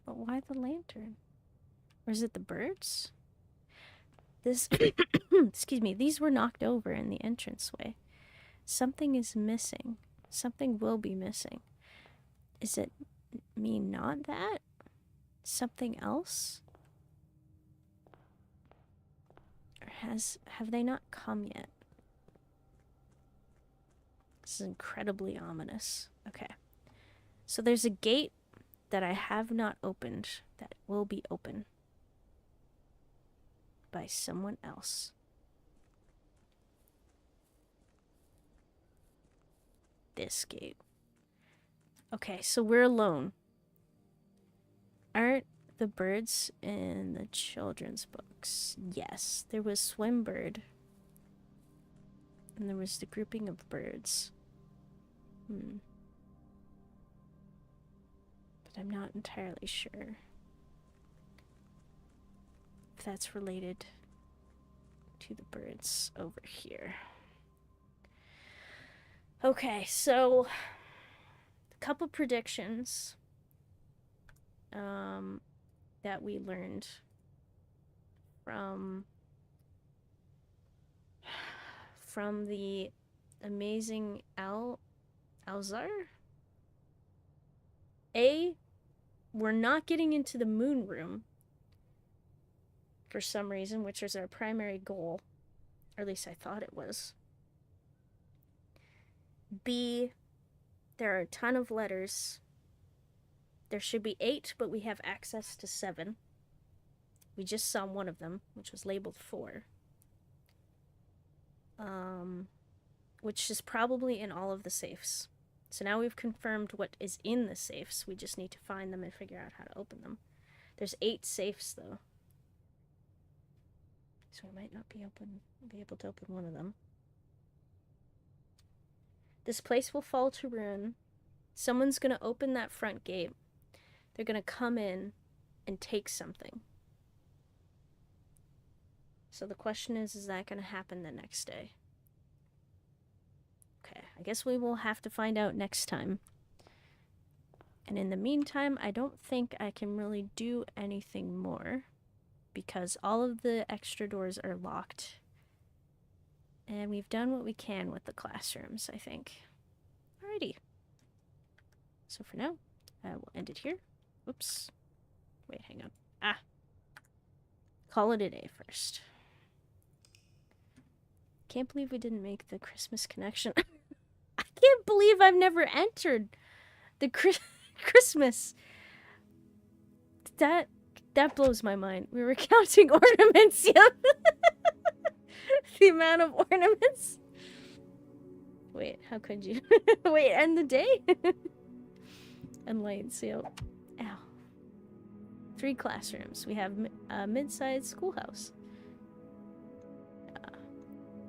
But why the lantern? Or is it the birds? This, excuse me, these were knocked over in the entranceway. Something is missing. Something will be missing. Is it me not that? Something else? Or have they not come yet? This is incredibly ominous. Okay. So there's a gate that I have not opened that will be open by someone else. This gate. Okay, so we're alone. Aren't the birds in the children's books? Yes, there was Swimbird. And there was the grouping of birds. But I'm not entirely sure if that's related to the birds over here. Okay, so a couple predictions that we learned from from the amazing Alzar. We're not getting into the moon room for some reason, which is our primary goal. Or at least I thought it was. B, there are a ton of letters. There should be 8, but we have access to 7. We just saw one of them, which was labeled 4. Which is probably in all of the safes. So now we've confirmed what is in the safes. We just need to find them and figure out how to open them. There's 8 safes, though. So I might not be able to open one of them. This place will fall to ruin. Someone's going to open that front gate. They're going to come in and take something. So the question is that going to happen the next day? Okay, I guess we will have to find out next time. And in the meantime, I don't think I can really do anything more because all of the extra doors are locked. And we've done what we can with the classrooms, I think. Alrighty. So for now, we'll end it here. Oops. Wait, hang on. Call it a day first. Can't believe we didn't make the Christmas connection. I can't believe I've never entered the Christmas. That blows my mind. We were counting ornaments, yeah. The amount of ornaments. Wait, how could you? Wait, end the day? And lights, yeah. Ow. 3 classrooms. We have a mid-sized schoolhouse.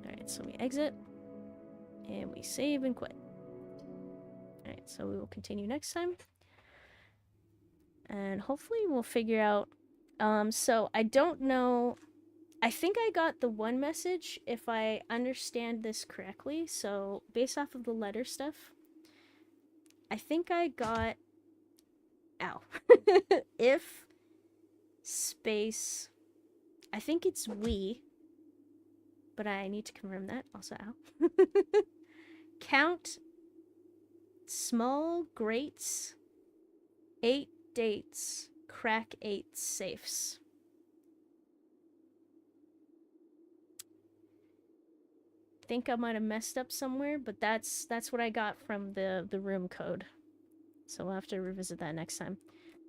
Alright, so we exit. And we save and quit. Alright, so we will continue next time. And hopefully we'll figure out... so I don't know... I think I got the one message, if I understand this correctly. So, based off of the letter stuff, I think I got... Ow. If space... I think it's we, but I need to confirm that. Also, ow. Count small grates, 8 dates, crack 8 safes. Think I might have messed up somewhere, but that's what I got from the room code. So we'll have to revisit that next time.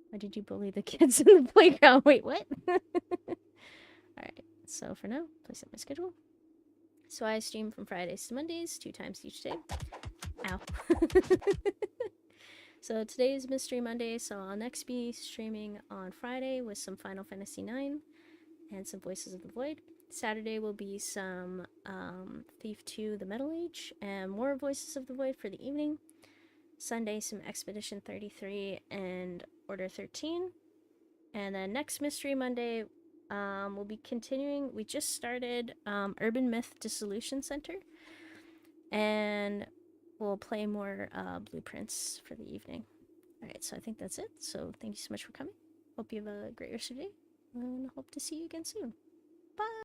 Why did you bully the kids in the playground? Wait, what? Alright, so for now, place up my schedule. So I stream from Fridays to Mondays, 2 times each day. Ow. So today is Mystery Monday, so I'll next be streaming on Friday with some Final Fantasy IX and some Voices of the Void. Saturday will be some Thief 2 The Metal Age and more Voices of the Void for the evening. Sunday, some Expedition 33 and Order 13. And then next Mystery Monday, we'll be continuing. We just started Urban Myth Dissolution Center. And we'll play more blueprints for the evening. Alright, so I think that's it. So thank you so much for coming. Hope you have a great rest of your day. And hope to see you again soon. Bye!